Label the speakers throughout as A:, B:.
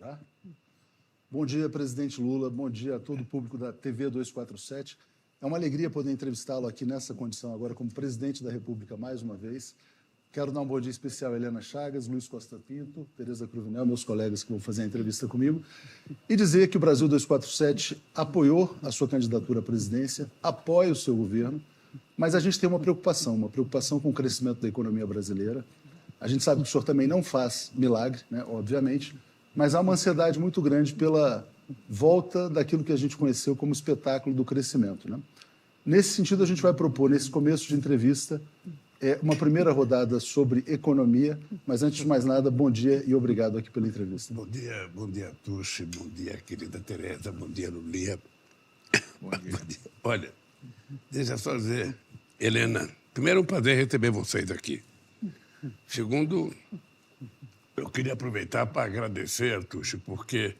A: Já? Bom dia, presidente Lula. Bom dia a todo o público da TV 247. É uma alegria poder entrevistá-lo aqui nessa condição agora como presidente da República mais uma vez. Quero dar um bom dia especial a Helena Chagas, Luiz Costa Pinto, Tereza Cruvinel, meus colegas que vão fazer a entrevista comigo, e dizer que o Brasil 247 apoiou a sua candidatura à presidência, apoia o seu governo, mas a gente tem uma preocupação com o crescimento da economia brasileira. A gente sabe que o senhor também não faz milagre, né, obviamente, mas há uma ansiedade muito grande pela volta daquilo que a gente conheceu como espetáculo do crescimento, né? Nesse sentido, a gente vai propor, nesse começo de entrevista, uma primeira rodada sobre economia, mas antes de mais nada, bom dia e obrigado aqui pela entrevista.
B: Bom dia, Tuxi, bom dia, querida Tereza, bom dia, Lulia. Bom dia. Olha, deixa eu só dizer, Helena, primeiro é um prazer receber vocês aqui. Segundo, eu queria aproveitar para agradecer, Tuxi, porque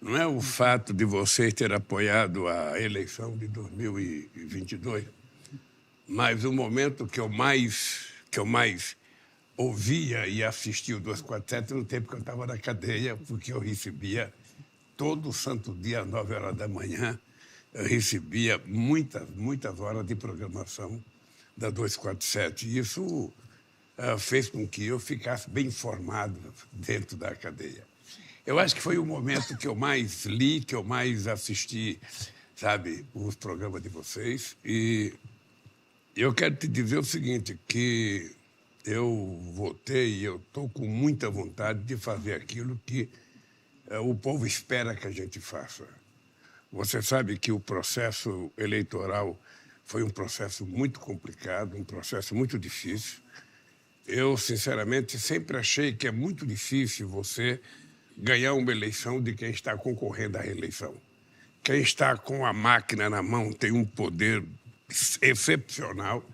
B: não é o fato de vocês terem apoiado a eleição de 2022, mas o momento que eu mais ouvia e assistia o 247 no tempo que eu estava na cadeia, porque eu recebia todo santo dia, às 9 horas da manhã, eu recebia muitas horas de programação da 247. E isso fez com que eu ficasse bem informado dentro da cadeia. Eu acho que foi o momento que eu mais li, que eu mais assisti, sabe, os programas de vocês. E eu quero te dizer o seguinte, que eu votei e eu estou com muita vontade de fazer aquilo que o povo espera que a gente faça. Você sabe que o processo eleitoral foi um processo muito complicado, um processo muito difícil. Eu, sinceramente, sempre achei que é muito difícil você ganhar uma eleição de quem está concorrendo à reeleição. Quem está com a máquina na mão tem um poder excepcional.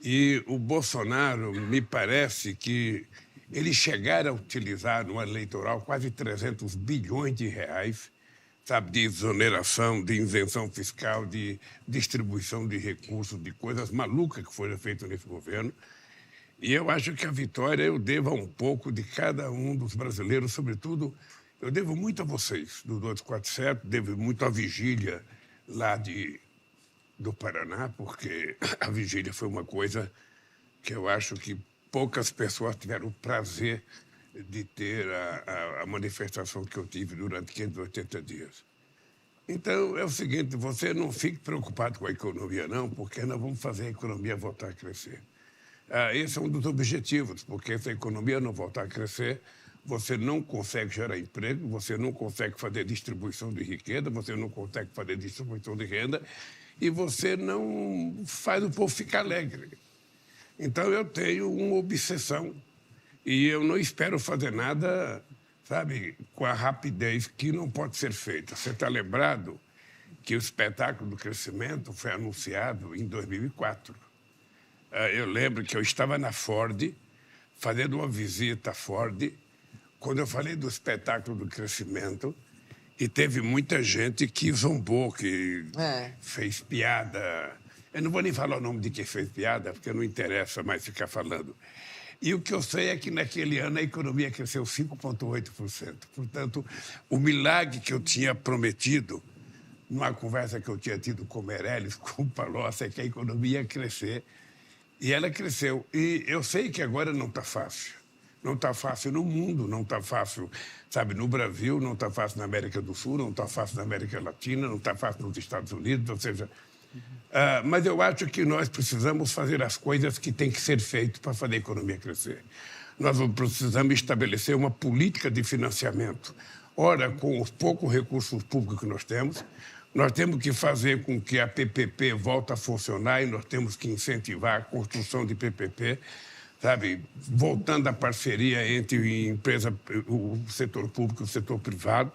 B: E o Bolsonaro, me parece que ele chegar a utilizar no ano eleitoral quase 300 bilhões de reais, sabe, de exoneração, de isenção fiscal, de distribuição de recursos, de coisas malucas que foram feitas nesse governo. E eu acho que a vitória eu devo a um pouco de cada um dos brasileiros, sobretudo, eu devo muito a vocês, do 247, devo muito à vigília lá do Paraná, porque a vigília foi uma coisa que eu acho que poucas pessoas tiveram o prazer de ter a manifestação que eu tive durante 580 dias. Então, é o seguinte, você não fique preocupado com a economia, não, porque nós vamos fazer a economia voltar a crescer. Esse é um dos objetivos, porque se a economia não voltar a crescer, você não consegue gerar emprego, você não consegue fazer distribuição de riqueza, você não consegue fazer distribuição de renda e você não faz o povo ficar alegre. Então, eu tenho uma obsessão e eu não espero fazer nada, sabe, com a rapidez que não pode ser feita. Você está lembrado que o espetáculo do crescimento foi anunciado em 2004. Eu lembro que eu estava na Ford, fazendo uma visita à Ford, quando eu falei do espetáculo do crescimento, e teve muita gente que zombou, que fez piada. Eu não vou nem falar o nome de quem fez piada, porque não interessa mais ficar falando. E o que eu sei é que naquele ano a economia cresceu 5,8%. Portanto, o milagre que eu tinha prometido, numa conversa que eu tinha tido com o Meirelles, com o Palocci, é que a economia ia crescer. E ela cresceu. E eu sei que agora não está fácil. Não está fácil no mundo, não está fácil, sabe, no Brasil, não está fácil na América do Sul, não está fácil na América Latina, não está fácil nos Estados Unidos, ou seja... mas eu acho que nós precisamos fazer as coisas que têm que ser feitas para fazer a economia crescer. Nós precisamos estabelecer uma política de financiamento. Ora, com os poucos recursos públicos que nós temos que fazer com que a PPP volte a funcionar e nós temos que incentivar a construção de PPP, sabe, voltando à parceria entre empresa, o setor público e o setor privado.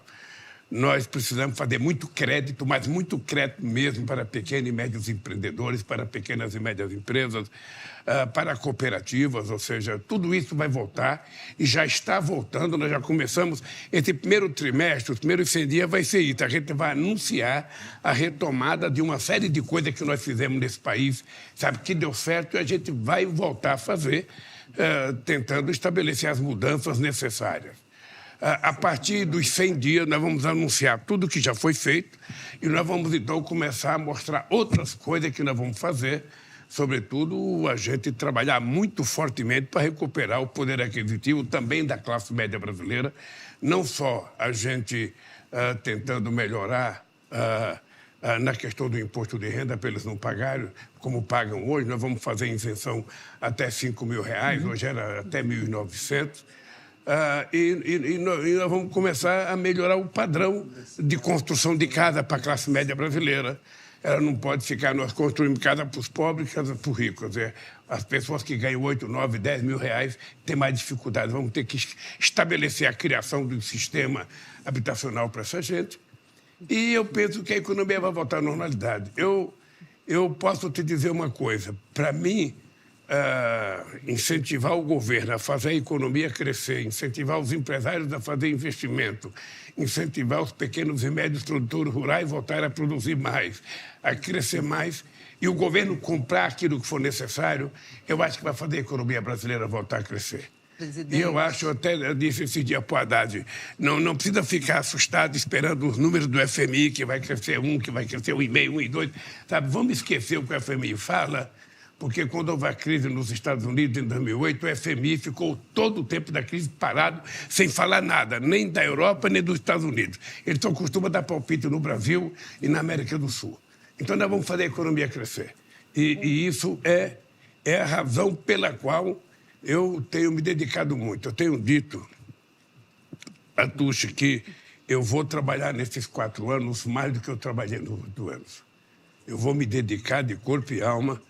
B: Nós precisamos fazer muito crédito, mas muito crédito mesmo para pequenos e médios empreendedores, para pequenas e médias empresas, para cooperativas, ou seja, tudo isso vai voltar e já está voltando. Nós já começamos, esse primeiro trimestre, os primeiros 100 dias vai ser isso. A gente vai anunciar a retomada de uma série de coisas que nós fizemos nesse país, sabe, que deu certo e a gente vai voltar a fazer, tentando estabelecer as mudanças necessárias. A partir dos 100 dias, nós vamos anunciar tudo o que já foi feito e nós vamos, então, começar a mostrar outras coisas que nós vamos fazer, sobretudo a gente trabalhar muito fortemente para recuperar o poder aquisitivo também da classe média brasileira, não só a gente tentando melhorar na questão do imposto de renda para eles não pagarem, como pagam hoje. Nós vamos fazer isenção até R$5.000, hoje era até 1.900. E nós vamos começar a melhorar o padrão de construção de casa para a classe média brasileira. Ela não pode ficar, nós construímos casa para os pobres e casa para os ricos. As pessoas que ganham 8, 9, 10 mil reais têm mais dificuldade. Vamos ter que estabelecer a criação de um sistema habitacional para essa gente. E eu penso que a economia vai voltar à normalidade. Eu posso te dizer uma coisa. Para mim, incentivar o governo a fazer a economia crescer, incentivar os empresários a fazer investimento, incentivar os pequenos e médios produtores rurais a voltar a produzir mais, a crescer mais, e o governo comprar aquilo que for necessário, eu acho que vai fazer a economia brasileira voltar a crescer. Presidente. E eu acho, eu até disse esse dia para o Haddad, não precisa ficar assustado esperando os números do FMI, que vai crescer 1, que vai crescer 1,5, 1,2. Sabe, vamos esquecer o que o FMI fala, porque quando houve a crise nos Estados Unidos, em 2008, o FMI ficou todo o tempo da crise parado, sem falar nada, nem da Europa, nem dos Estados Unidos. Ele só costuma dar palpite no Brasil e na América do Sul. Então, nós vamos fazer a economia crescer. E isso é a razão pela qual eu tenho me dedicado muito. Eu tenho dito a Tuxa que eu vou trabalhar nesses 4 anos mais do que eu trabalhei nos 8 anos. Eu vou me dedicar de corpo e alma,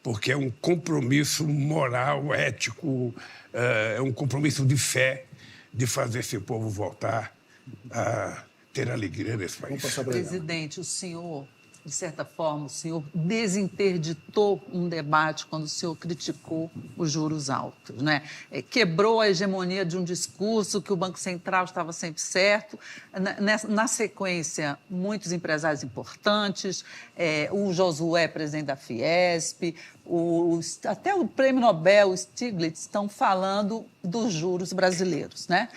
B: porque é um compromisso moral, ético, é um compromisso de fé de fazer esse povo voltar a ter alegria nesse país.
C: Presidente, o senhor, de certa forma, o senhor desinterditou um debate quando o senhor criticou os juros altos, né? Quebrou a hegemonia de um discurso que o Banco Central estava sempre certo. Na sequência, muitos empresários importantes, o Josué, presidente da Fiesp, até o prêmio Nobel, o Stiglitz, estão falando dos juros brasileiros, né?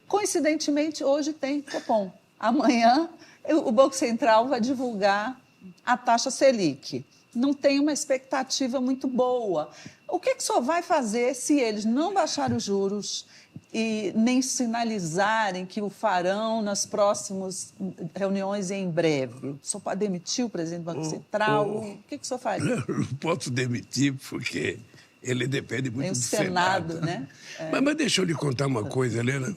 C: Coincidentemente, hoje tem Copom. Amanhã, o Banco Central vai divulgar a taxa Selic. Não tem uma expectativa muito boa. O que o senhor vai fazer se eles não baixarem os juros e nem sinalizarem que o farão nas próximas reuniões em breve? O senhor pode demitir o presidente do Banco Central? O que o senhor faz?
B: Não posso demitir, porque ele depende muito do
C: Senado, né?
B: Mas deixa eu lhe contar uma coisa, Helena.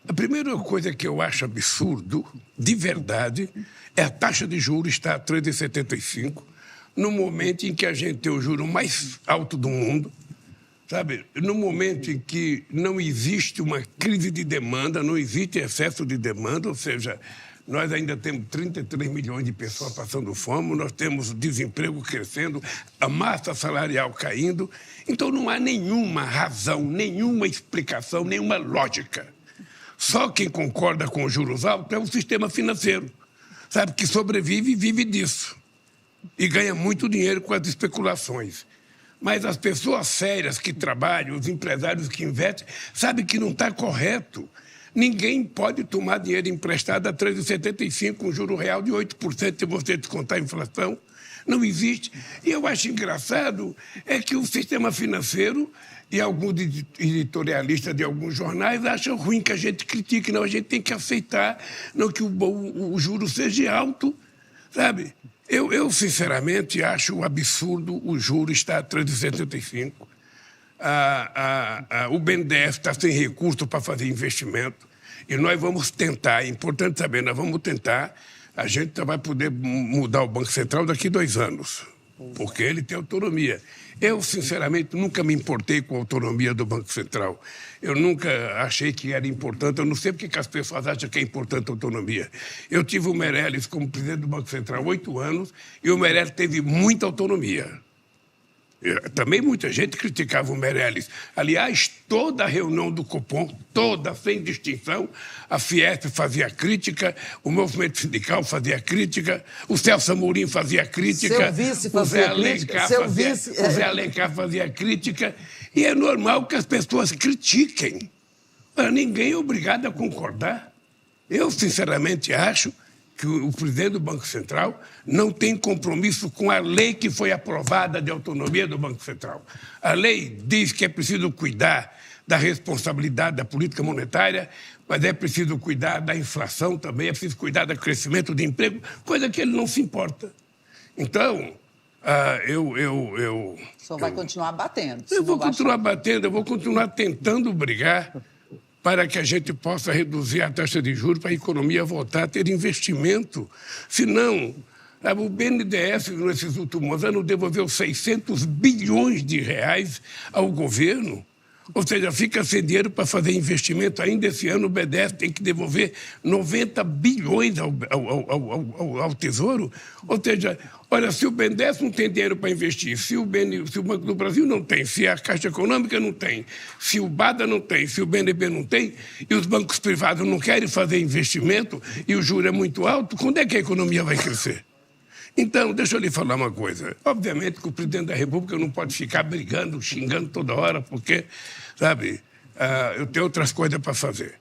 B: A primeira coisa que eu acho absurdo, de verdade, é a taxa de juros estar a 3,75, no momento em que a gente tem o juro mais alto do mundo, sabe? No momento em que não existe uma crise de demanda, não existe excesso de demanda, ou seja, nós ainda temos 33 milhões de pessoas passando fome, nós temos o desemprego crescendo, a massa salarial caindo. Então, não há nenhuma razão, nenhuma explicação, nenhuma lógica. Só quem concorda com os juros altos é o sistema financeiro, sabe, que sobrevive e vive disso. E ganha muito dinheiro com as especulações. Mas as pessoas sérias que trabalham, os empresários que investem, sabem que não está correto. Ninguém pode tomar dinheiro emprestado a 3,75, um juro real de 8% se você descontar a inflação. Não existe. E eu acho engraçado é que o sistema financeiro e alguns editorialistas de alguns jornais acham ruim que a gente critique. Não, a gente tem que aceitar não, que o juro seja alto, sabe? Eu sinceramente, acho um absurdo o juro estar a 3,75. O BNDES está sem recurso para fazer investimento e nós vamos tentar, é importante saber, nós vamos tentar, a gente vai poder mudar o Banco Central daqui a 2 anos, porque ele tem autonomia. Eu, sinceramente, nunca me importei com a autonomia do Banco Central. Eu nunca achei que era importante. Eu não sei porque que as pessoas acham que é importante a autonomia. Eu tive o Meirelles como presidente do Banco Central há 8 anos e o Meirelles teve muita autonomia. Também muita gente criticava o Meirelles. Aliás, toda a reunião do Copom, toda, sem distinção, a Fiesp fazia crítica, o movimento sindical fazia crítica, o Celso Amorim fazia crítica,
C: seu vice fazia crítica,
B: o Zé Alencar fazia crítica, e é normal que as pessoas critiquem Ninguém é obrigado a concordar. Eu, sinceramente, acho que o presidente do Banco Central não tem compromisso com a lei que foi aprovada de autonomia do Banco Central. A lei diz que é preciso cuidar da responsabilidade da política monetária, mas é preciso cuidar da inflação também, é preciso cuidar do crescimento de emprego, coisa que ele não se importa. Então,
C: O senhor vai continuar batendo.
B: Eu vou continuar batendo, eu vou continuar tentando brigar para que a gente possa reduzir a taxa de juros para a economia voltar a ter investimento. Senão, o BNDES, nesses últimos anos, devolveu 600 bilhões de reais ao governo. Ou seja, fica sem dinheiro para fazer investimento. Ainda esse ano o BNDES tem que devolver 90 bilhões ao Tesouro. Ou seja, olha, se o BNDES não tem dinheiro para investir, se o Banco do Brasil não tem, se a Caixa Econômica não tem, se o BADA não tem, se o BNB não tem, e os bancos privados não querem fazer investimento e o juro é muito alto, quando é que a economia vai crescer? Então, deixa eu lhe falar uma coisa. Obviamente que o presidente da República não pode ficar brigando, xingando toda hora, porque, sabe, eu tenho outras coisas para fazer.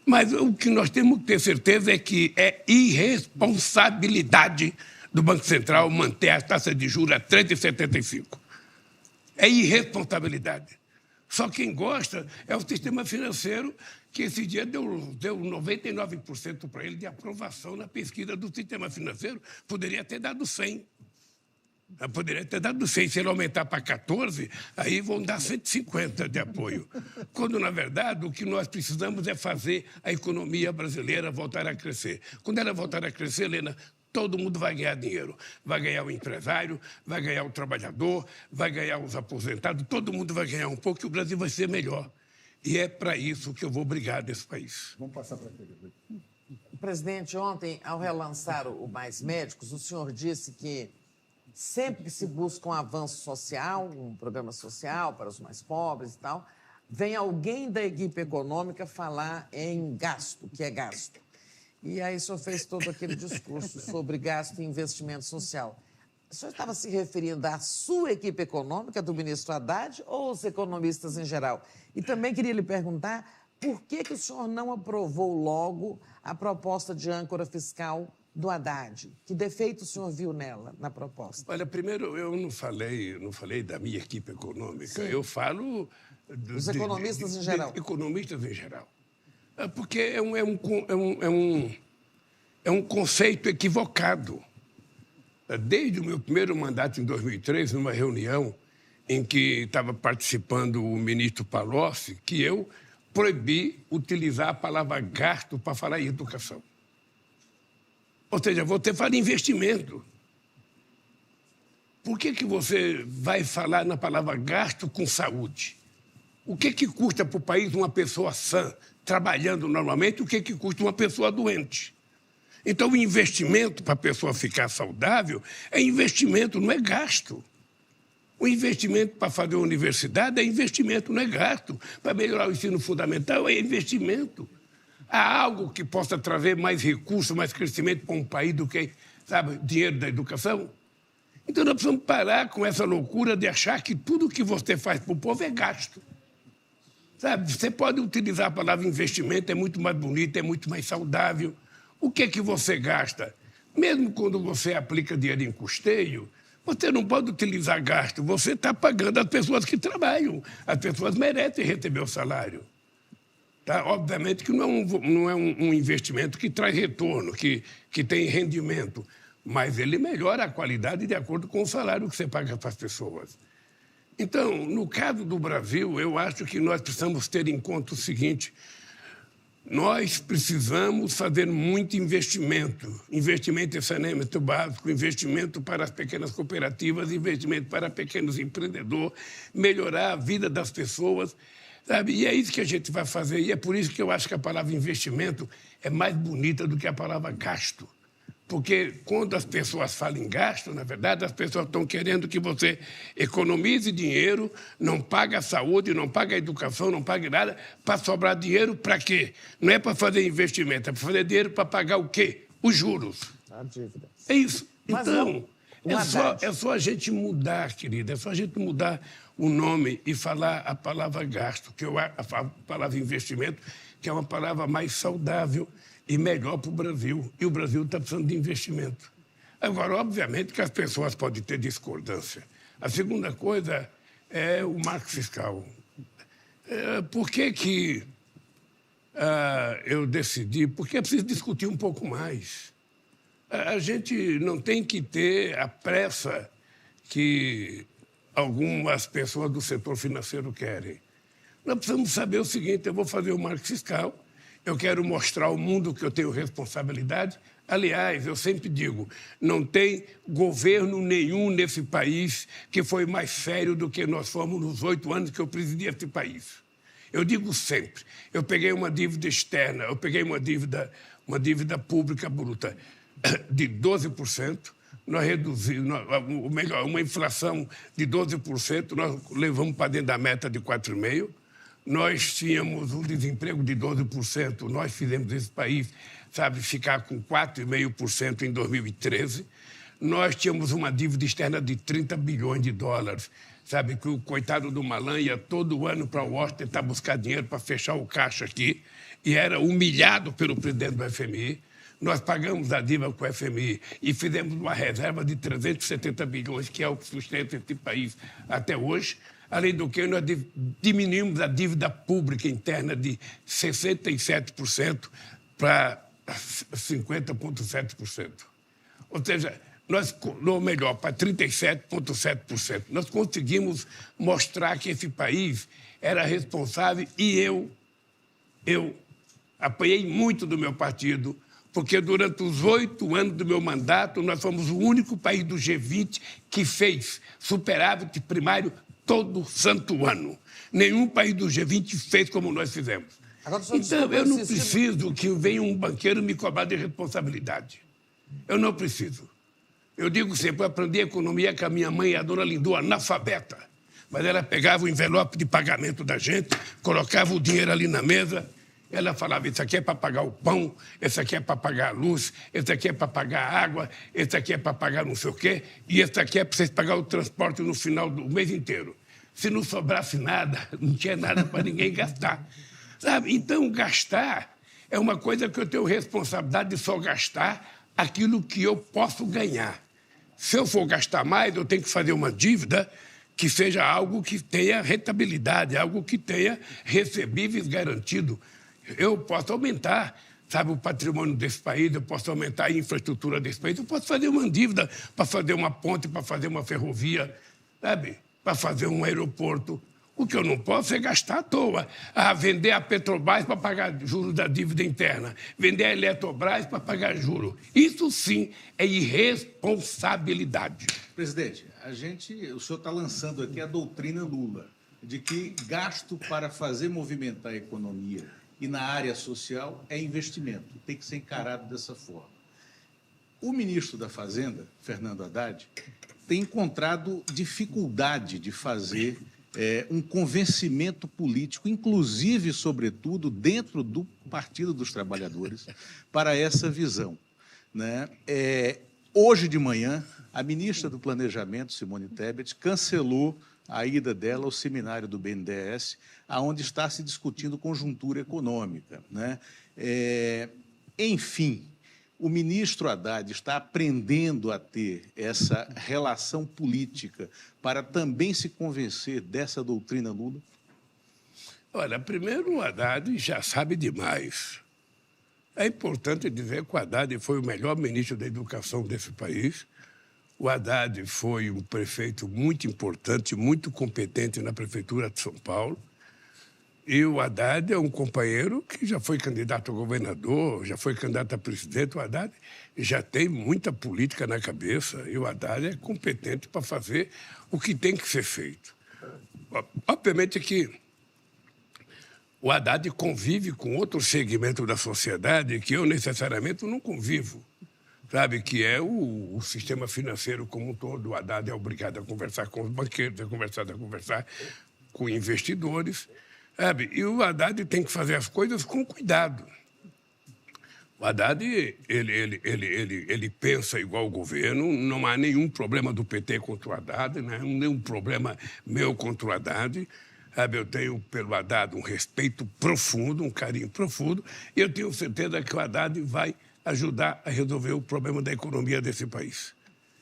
B: Mas o que nós temos que ter certeza é que é irresponsabilidade do Banco Central manter a taxa de juros a 3,75. É irresponsabilidade. Só quem gosta é o sistema financeiro, que esse dia deu 99% para ele de aprovação na pesquisa do sistema financeiro. Poderia ter dado 100. Poderia ter dado 100. Se ele aumentar para 14, aí vão dar 150 de apoio. Quando, na verdade, o que nós precisamos é fazer a economia brasileira voltar a crescer. Quando ela voltar a crescer, Helena, todo mundo vai ganhar dinheiro. Vai ganhar o empresário, vai ganhar o trabalhador, vai ganhar os aposentados, todo mundo vai ganhar um pouco e o Brasil vai ser melhor. E é para isso que eu vou brigar nesse país.
A: Vamos passar para a TV.
D: Presidente, ontem, ao relançar o Mais Médicos, o senhor disse que sempre que se busca um avanço social, um programa social para os mais pobres e tal, vem alguém da equipe econômica falar em gasto, que é gasto. E aí o senhor fez todo aquele discurso sobre gasto e investimento social. O senhor estava se referindo à sua equipe econômica, do ministro Haddad, ou aos economistas em geral? E também queria lhe perguntar por que o senhor não aprovou logo a proposta de âncora fiscal do Haddad? Que defeito o senhor viu nela, na proposta?
B: Olha, primeiro, eu não falei da minha equipe econômica.
D: Sim.
B: Eu falo...
D: Os economistas em geral.
B: Economistas em geral. Porque é um conceito equivocado. Desde o meu primeiro mandato, em 2003, numa reunião em que estava participando o ministro Palocci, que eu proibi utilizar a palavra gasto para falar em educação. Ou seja, você fala em investimento. Por que você vai falar na palavra gasto com saúde? O que custa para o país uma pessoa sã, trabalhando normalmente, o que custa uma pessoa doente? Então, o investimento para a pessoa ficar saudável é investimento, não é gasto. O investimento para fazer uma universidade é investimento, não é gasto. Para melhorar o ensino fundamental é investimento. Há algo que possa trazer mais recursos, mais crescimento para um país do que, sabe, dinheiro da educação? Então, nós precisamos parar com essa loucura de achar que tudo que você faz para o povo é gasto. Sabe, você pode utilizar a palavra investimento, é muito mais bonito, é muito mais saudável. O que você gasta? Mesmo quando você aplica dinheiro em custeio, você não pode utilizar gasto, você está pagando as pessoas que trabalham. As pessoas merecem receber o salário. Tá? Obviamente que não é um investimento que traz retorno, que tem rendimento, mas ele melhora a qualidade de acordo com o salário que você paga para as pessoas. Então, no caso do Brasil, eu acho que nós precisamos ter em conta o seguinte: nós precisamos fazer muito investimento em saneamento básico, investimento para as pequenas cooperativas, investimento para pequenos empreendedores, melhorar a vida das pessoas, sabe? E é isso que a gente vai fazer, e é por isso que eu acho que a palavra investimento é mais bonita do que a palavra gasto. Porque quando as pessoas falam em gasto, na verdade, as pessoas estão querendo que você economize dinheiro, não pague a saúde, não pague a educação, não pague nada, para sobrar dinheiro para quê? Não é para fazer investimento, é para fazer dinheiro para pagar o quê? Os juros.
D: A dívida.
B: É isso.
D: Mas
B: então, É só a gente mudar, querida, é só a gente mudar o nome e falar a palavra gasto, a palavra investimento, que é uma palavra mais saudável e melhor para o Brasil. E o Brasil está precisando de investimento. Agora, obviamente que as pessoas podem ter discordância. A segunda coisa é o marco fiscal. Por que eu decidi? Porque é preciso discutir um pouco mais. A gente não tem que ter a pressa que algumas pessoas do setor financeiro querem. Nós precisamos saber o seguinte: eu vou fazer o marco fiscal, eu quero mostrar ao mundo que eu tenho responsabilidade. Aliás, eu sempre digo, não tem governo nenhum nesse país que foi mais sério do que nós fomos nos 8 anos que eu presidi esse país. Eu digo sempre, eu peguei uma dívida externa, eu peguei uma dívida pública bruta de 12%, nós reduzimos, uma inflação de 12%, nós levamos para dentro da meta de 4,5%. Nós tínhamos um desemprego de 12%, nós fizemos esse país, ficar com 4,5% em 2013. Nós tínhamos uma dívida externa de 30 bilhões de dólares, que o coitado do Malan ia todo ano para Washington tentar buscar dinheiro para fechar o caixa aqui e era humilhado pelo presidente do FMI. Nós pagamos a dívida com o FMI e fizemos uma reserva de 370 bilhões, que é o que sustenta esse país até hoje. Além do que, nós diminuímos a dívida pública interna de 67% para 50,7%. Ou seja, para 37,7%. Nós conseguimos mostrar que esse país era responsável e eu apanhei muito do meu partido, porque durante os 8 anos do meu mandato, nós fomos o único país do G20 que fez superávit primário todo santo ano. Nenhum país do G20 fez como nós fizemos. Então, eu não preciso que venha um banqueiro me cobrar de responsabilidade. Eu não preciso. Eu digo sempre, eu aprendi economia com a minha mãe, a dona Lindu, analfabeta. Mas ela pegava o envelope de pagamento da gente, colocava o dinheiro ali na mesa, ela falava, isso aqui é para pagar o pão, esse aqui é para pagar a luz, esse aqui é para pagar a água, esse aqui é para pagar não sei o quê, e esse aqui é para vocês pagar o transporte no final do mês inteiro. Se não sobrasse nada, não tinha nada para ninguém gastar. Então, gastar é uma coisa que eu tenho responsabilidade de só gastar aquilo que eu posso ganhar. Se eu for gastar mais, eu tenho que fazer uma dívida que seja algo que tenha rentabilidade, algo que tenha recebíveis garantido. Eu posso aumentar, o patrimônio desse país, eu posso aumentar a infraestrutura desse país, eu posso fazer uma dívida para fazer uma ponte, para fazer uma ferrovia, para fazer um aeroporto. O que eu não posso é gastar à toa. Vender a Petrobras para pagar juros da dívida interna, vender a Eletrobras para pagar juros. Isso sim é irresponsabilidade.
E: Presidente, o senhor está lançando aqui a doutrina Lula, de que gasto para fazer movimentar a economia e na área social é investimento, tem que ser encarado dessa forma. O ministro da Fazenda, Fernando Haddad, tem encontrado dificuldade de fazer um convencimento político, inclusive, sobretudo, dentro do Partido dos Trabalhadores, para essa visão. Hoje de manhã, a ministra do Planejamento, Simone Tebet, cancelou a ida dela ao seminário do BNDES, onde está se discutindo conjuntura econômica. Enfim, o ministro Haddad está aprendendo a ter essa relação política para também se convencer dessa doutrina Lula?
B: Olha, primeiro o Haddad já sabe demais. É importante dizer que o Haddad foi o melhor ministro da educação desse país. O Haddad foi um prefeito muito importante, muito competente na Prefeitura de São Paulo. E o Haddad é um companheiro que já foi candidato a governador, já foi candidato a presidente. O Haddad já tem muita política na cabeça e o Haddad é competente para fazer o que tem que ser feito. Obviamente que o Haddad convive com outro segmento da sociedade que eu necessariamente não convivo, que é o sistema financeiro como um todo. O Haddad é obrigado a conversar com os banqueiros, a conversar com investidores. E o Haddad tem que fazer as coisas com cuidado. O Haddad, ele pensa igual o governo, não há nenhum problema do PT contra o Haddad, né? Nenhum problema meu contra o Haddad. Sabe, eu tenho pelo Haddad um respeito profundo, um carinho profundo, e eu tenho certeza que o Haddad vai ajudar a resolver o problema da economia desse país.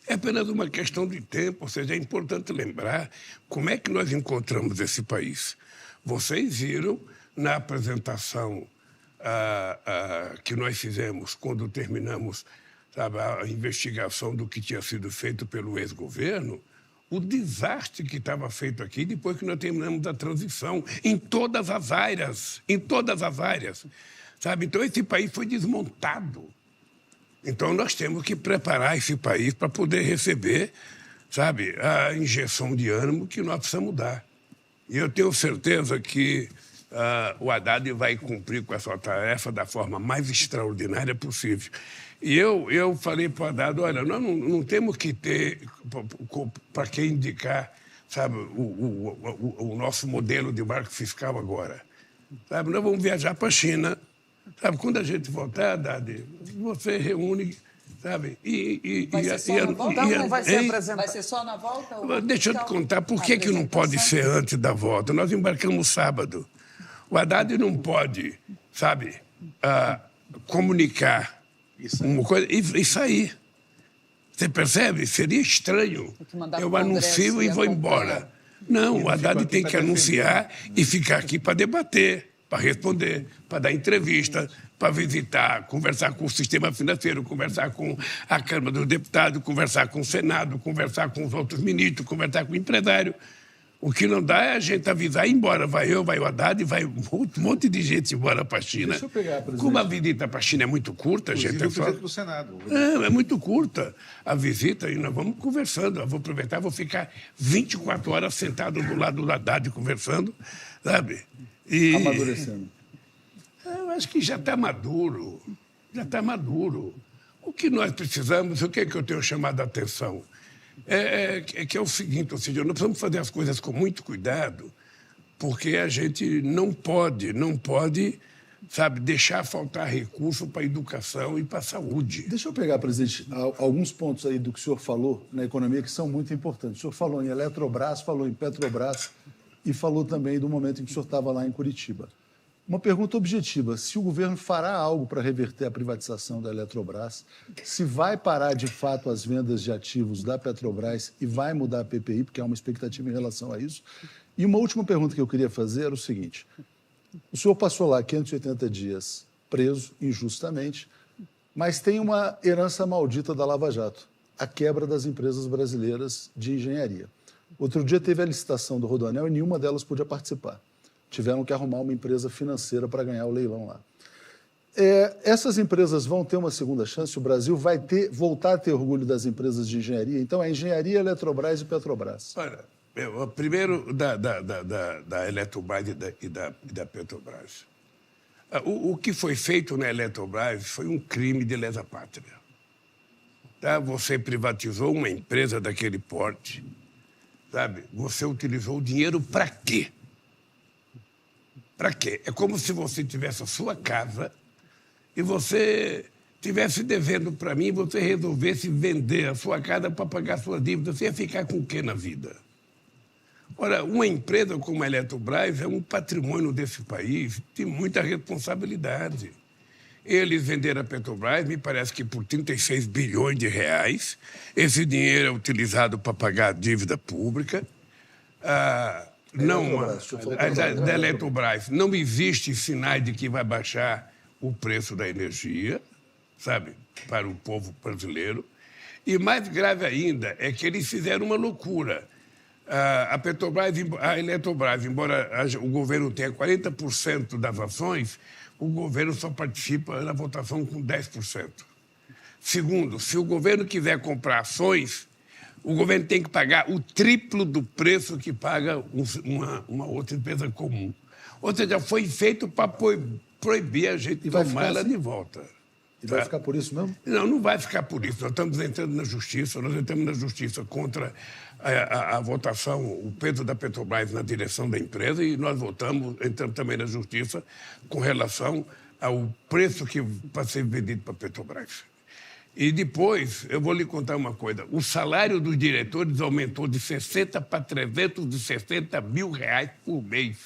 B: É apenas uma questão de tempo, ou seja, é importante lembrar como é que nós encontramos esse país. Vocês viram na apresentação que nós fizemos quando terminamos, sabe, a investigação do que tinha sido feito pelo ex-governo, o desastre que estava feito aqui depois que nós terminamos a transição, em todas as áreas, sabe? Então, esse país foi desmontado. Então, nós temos que preparar esse país para poder receber, sabe, a injeção de ânimo que nós precisamos dar. E eu tenho certeza que o Haddad vai cumprir com essa tarefa da forma mais extraordinária possível. E eu falei para o Haddad, olha, nós não temos que ter para quem indicar, sabe, o nosso modelo de marco fiscal agora. Sabe, nós vamos viajar para a China. Sabe, quando a gente voltar, Haddad, você reúne, sabe?
C: Vai ser só na volta?
D: Não vai ser apresentado.
C: Vai ser só na volta?
B: Deixa eu te contar por que não pode ser antes da volta. Nós embarcamos sábado. O Haddad não pode, sabe, comunicar uma coisa e sair. Você percebe? Seria estranho. Eu anuncio e vou embora. Não, o Haddad tem que anunciar e ficar aqui para debater, para responder, para dar entrevista, para visitar, conversar com o sistema financeiro, conversar com a Câmara dos Deputados, conversar com o Senado, conversar com os outros ministros, conversar com o empresário. O que não dá é a gente avisar e ir embora. Vai eu, vai o Haddad, vai um monte de gente embora para a China.
A: Deixa eu pegar, presidente.
B: Como a visita para a China é muito curta, gente.
E: Eu fiz para o Senado.
B: É muito curta a visita e nós vamos conversando. Eu vou aproveitar, vou ficar 24 horas sentado do lado do Haddad conversando, sabe? E
A: Amadurecendo.
B: eu acho que já está maduro. Já está maduro. O que nós precisamos, o que é que eu tenho chamado a atenção? Que é o seguinte, ou seja, nós precisamos fazer as coisas com muito cuidado, porque a gente não pode, sabe, deixar faltar recurso para a educação e para a saúde.
A: Deixa eu pegar, presidente, alguns pontos aí do que o senhor falou na economia que são muito importantes. O senhor falou em Eletrobras, falou em Petrobras e falou também do momento em que o senhor estava lá em Curitiba. Uma pergunta objetiva: se o governo fará algo para reverter a privatização da Eletrobras, se vai parar de fato as vendas de ativos da Petrobras e vai mudar a PPI, porque há uma expectativa em relação a isso. E uma última pergunta que eu queria fazer era o seguinte: o senhor passou lá 580 dias preso injustamente, mas tem uma herança maldita da Lava Jato, a quebra das empresas brasileiras de engenharia. Outro dia teve a licitação do Rodoanel e nenhuma delas podia participar. Tiveram que arrumar uma empresa financeira para ganhar o leilão lá. Essas empresas vão ter uma segunda chance? O Brasil vai voltar a ter orgulho das empresas de engenharia? Então, é engenharia, Eletrobras e Petrobras.
B: Olha, primeiro da Eletrobras e da Petrobras. O que foi feito na Eletrobras foi um crime de lesa pátria. Tá? Você privatizou uma empresa daquele porte, sabe? Você utilizou o dinheiro para quê? Para quê? É como se você tivesse a sua casa e você estivesse devendo para mim e você resolvesse vender a sua casa para pagar suas dívidas. Você ia ficar com o quê na vida? Ora, uma empresa como a Eletrobras é um patrimônio desse país de muita responsabilidade. Eles venderam a Petrobras, me parece que por 36 bilhões de reais. Esse dinheiro é utilizado para pagar a dívida pública. Da Eletrobras, não existe sinais de que vai baixar o preço da energia, sabe, para o povo brasileiro. E mais grave ainda é que eles fizeram uma loucura. A Eletrobras, embora o governo tenha 40% das ações, o governo só participa na votação com 10%. Segundo, se o governo quiser comprar ações, o governo tem que pagar o triplo do preço que paga uma outra empresa comum. Ou seja, foi feito para proibir a gente de tomar ela de volta.
A: E vai ficar por isso mesmo?
B: Não vai ficar por isso. Nós estamos entrando na justiça, contra a votação, o peso da Petrobras na direção da empresa, e nós entramos também na justiça com relação ao preço que vai ser vendido para a Petrobras. E depois, eu vou lhe contar uma coisa. O salário dos diretores aumentou de 60 para 360 mil reais por mês.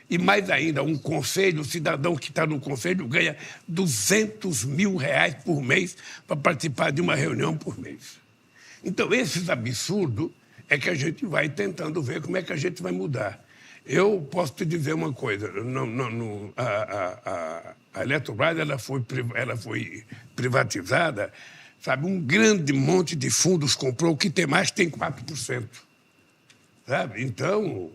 B: E mais ainda, um conselho, o cidadão que está no conselho ganha 200 mil reais por mês para participar de uma reunião por mês. Então, esses absurdos é que a gente vai tentando ver como é que a gente vai mudar. Eu posso te dizer uma coisa. A Eletrobras ela foi privatizada, sabe? Um grande monte de fundos comprou, o que tem mais tem 4%. Sabe? Então,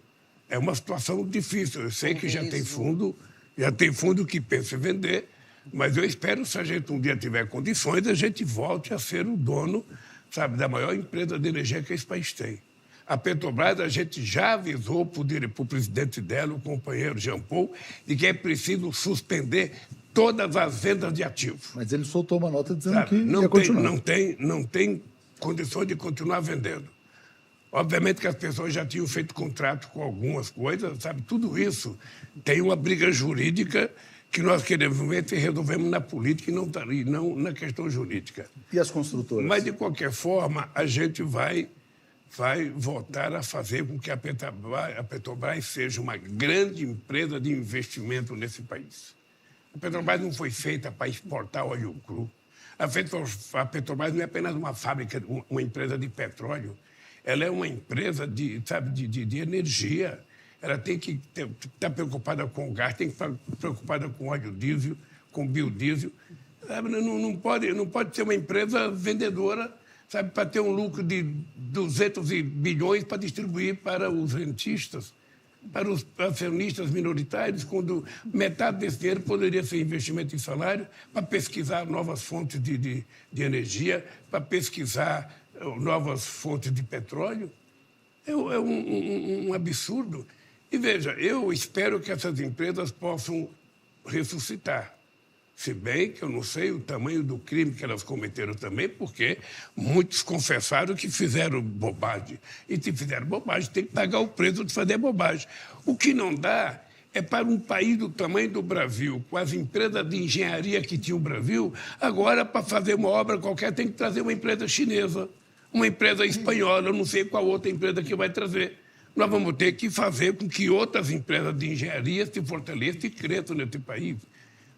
B: é uma situação difícil. Eu sei que já tem fundo que pensa em vender, mas eu espero, se a gente um dia tiver condições, a gente volte a ser o dono, sabe, da maior empresa de energia que esse país tem. A Petrobras, a gente já avisou para o presidente dela, o companheiro Jean Paul, de que é preciso suspender todas as vendas de ativos.
A: Mas ele soltou uma nota dizendo
B: Sabe?
A: que ia continuar.
B: Não tem condições de continuar vendendo. Obviamente que as pessoas já tinham feito contrato com algumas coisas, sabe? Tudo isso tem uma briga jurídica que nós queremos ver se resolvemos na política e não na questão jurídica.
A: E as construtoras?
B: Mas, de qualquer forma, a gente vai voltar a fazer com que a Petrobras seja uma grande empresa de investimento nesse país. A Petrobras não foi feita para exportar óleo cru. A Petrobras não é apenas uma fábrica, uma empresa de petróleo. Ela é uma empresa de energia. Ela tem que estar preocupada com o gás, tem que estar preocupada com óleo diesel, com biodiesel. Não pode ser uma empresa vendedora, sabe, para ter um lucro de 200 bilhões para distribuir para os rentistas, para os acionistas minoritários, quando metade desse dinheiro poderia ser investimento em salário, para pesquisar novas fontes de energia, para pesquisar novas fontes de petróleo. É um absurdo. E, veja, eu espero que essas empresas possam ressuscitar. Se bem que eu não sei o tamanho do crime que elas cometeram também, porque muitos confessaram que fizeram bobagem. E se fizeram bobagem, tem que pagar o preço de fazer bobagem. O que não dá é para um país do tamanho do Brasil, com as empresas de engenharia que tinha o Brasil, agora, para fazer uma obra qualquer, tem que trazer uma empresa chinesa, uma empresa espanhola, eu não sei qual outra empresa que vai trazer. Nós vamos ter que fazer com que outras empresas de engenharia se fortaleçam e cresçam nesse país.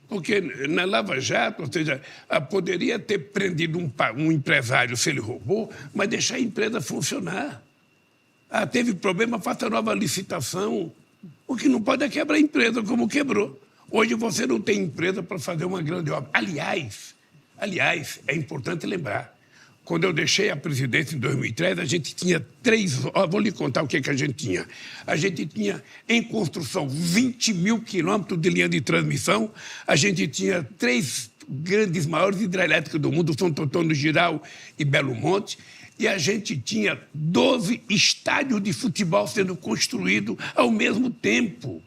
B: Porque na Lava Jato, ou seja, poderia ter prendido um empresário se ele roubou, mas deixar a empresa funcionar. Teve problema, faça nova licitação. O que não pode é quebrar a empresa, como quebrou. Hoje você não tem empresa para fazer uma grande obra. Aliás, é importante lembrar, quando eu deixei a presidência em 2003, a gente tinha vou lhe contar o que a gente tinha. A gente tinha, em construção, 20 mil quilômetros de linha de transmissão. A gente tinha 3 grandes, maiores hidrelétricas do mundo, São Antônio Giral e Belo Monte. E a gente tinha 12 estádios de futebol sendo construídos ao mesmo tempo.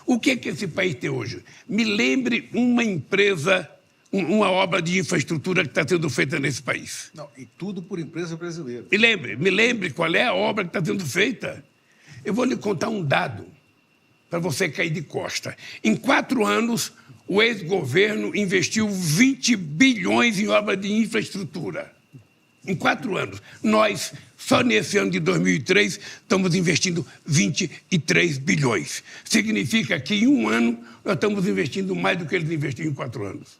B: O que esse país tem hoje? Me lembre uma empresa, uma obra de infraestrutura que está sendo feita nesse país.
E: Não, e tudo por empresa brasileira.
B: Me lembre qual é a obra que está sendo feita. Eu vou lhe contar um dado para você cair de costa. Em 4 anos, o ex-governo investiu 20 bilhões em obra de infraestrutura. Em 4 anos. Nós, só nesse ano de 2003, estamos investindo 23 bilhões. Significa que em um ano nós estamos investindo mais do que eles investiram em 4 anos.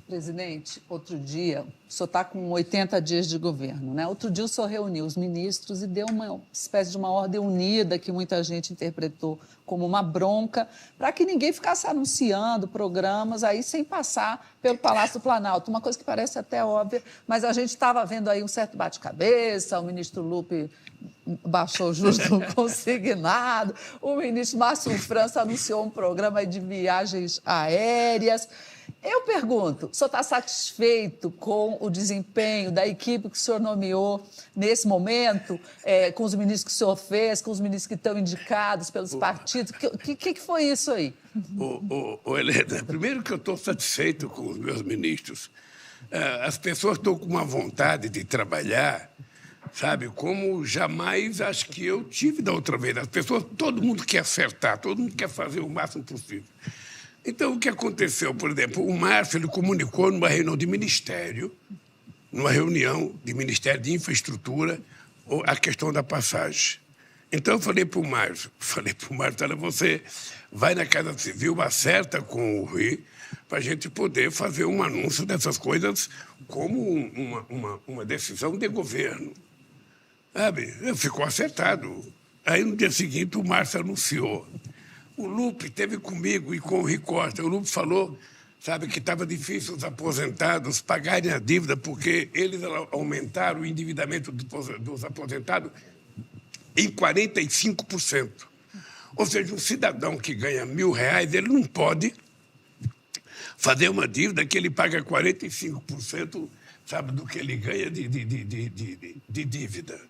C: Presidente, outro dia, o senhor está com 80 dias de governo, né? Outro dia o senhor reuniu os ministros e deu uma espécie de uma ordem unida que muita gente interpretou como uma bronca, para que ninguém ficasse anunciando programas aí sem passar pelo Palácio do Planalto. Uma coisa que parece até óbvia, mas a gente estava vendo aí um certo bate-cabeça, o ministro Lupe baixou justo consignado, o ministro Márcio França anunciou um programa de viagens aéreas. Eu pergunto, o senhor está satisfeito com o desempenho da equipe que o senhor nomeou nesse momento, com os ministros que o senhor fez, com os ministros que estão indicados pelos partidos? O que foi isso aí?
B: Helena, primeiro que eu estou satisfeito com os meus ministros. As pessoas estão com uma vontade de trabalhar, sabe, como jamais acho que eu tive da outra vez. As pessoas, todo mundo quer acertar, todo mundo quer fazer o máximo possível. Então, o que aconteceu? Por exemplo, o Márcio ele comunicou numa reunião de ministério, numa reunião de Ministério de Infraestrutura, a questão da passagem. Então, eu falei para o Márcio, olha, você vai na Casa Civil, acerta com o Rui, para a gente poder fazer um anúncio dessas coisas como uma decisão de governo. Sabe? Ficou acertado. Aí, no dia seguinte, o Márcio anunciou. O Lupe esteve comigo e com o Rui Costa. O Lupe falou, sabe, que estava difícil os aposentados pagarem a dívida porque eles aumentaram o endividamento dos aposentados em 45%. Ou seja, um cidadão que ganha R$1.000, ele não pode fazer uma dívida que ele paga 45%, sabe, do que ele ganha de dívida.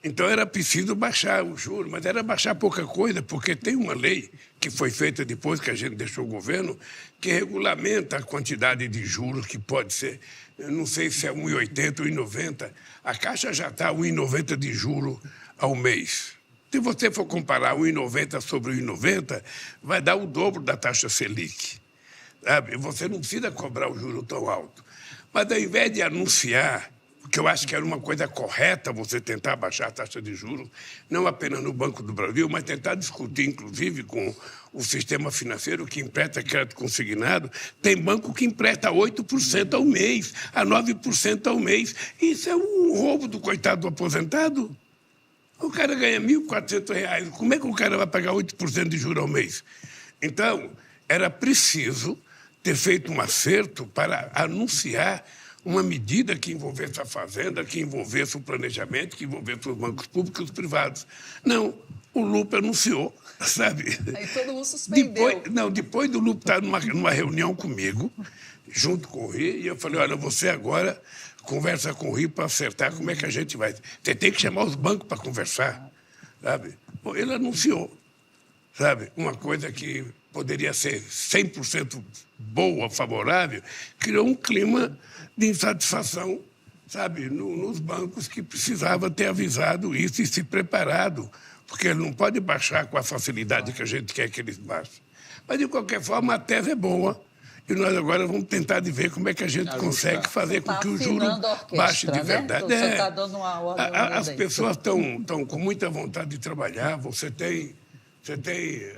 B: Então, era preciso baixar o juro, mas era baixar pouca coisa, porque tem uma lei que foi feita depois que a gente deixou o governo, que regulamenta a quantidade de juros que pode ser, eu não sei se é 1,80 ou 1,90. A Caixa já está a 1,90 de juro ao mês. Se você for comparar 1,90 sobre 1,90, vai dar o dobro da taxa Selic. Sabe? Você não precisa cobrar o juro tão alto. Mas, ao invés de anunciar, porque eu acho que era uma coisa correta você tentar baixar a taxa de juros, não apenas no Banco do Brasil, mas tentar discutir, inclusive, com o sistema financeiro que empresta crédito consignado. Tem banco que empresta 8% ao mês, a 9% ao mês. Isso é um roubo do coitado do aposentado. O cara ganha R$1.400. Como é que o cara vai pagar 8% de juros ao mês? Então, era preciso ter feito um acerto para anunciar uma medida que envolvesse a Fazenda, que envolvesse o planejamento, que envolvesse os bancos públicos e os privados. Não, o Lupe anunciou, sabe?
C: Aí todo mundo suspendeu.
B: Depois do Lupe estar numa reunião comigo, junto com o Rui, e eu falei, olha, você agora conversa com o Rui para acertar como é que a gente vai. Você tem que chamar os bancos para conversar, sabe? Bom, ele anunciou, sabe? Uma coisa que poderia ser 100% boa, favorável, criou um clima de insatisfação, sabe, nos bancos, que precisava ter avisado isso e se preparado, porque ele não pode baixar com a facilidade que a gente quer que eles baixem. Mas, de qualquer forma, a tese é boa e nós agora vamos tentar de ver como é que a gente consegue fazer com que o juro baixe de verdade.
C: Né? Tá dando uma ordem.
B: As pessoas estão com muita vontade de trabalhar, você tem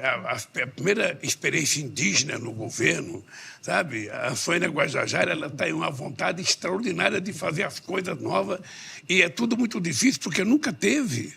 B: a primeira experiência indígena no governo, sabe? A Sônia Guajajara, ela tem uma vontade extraordinária de fazer as coisas novas e é tudo muito difícil porque nunca teve,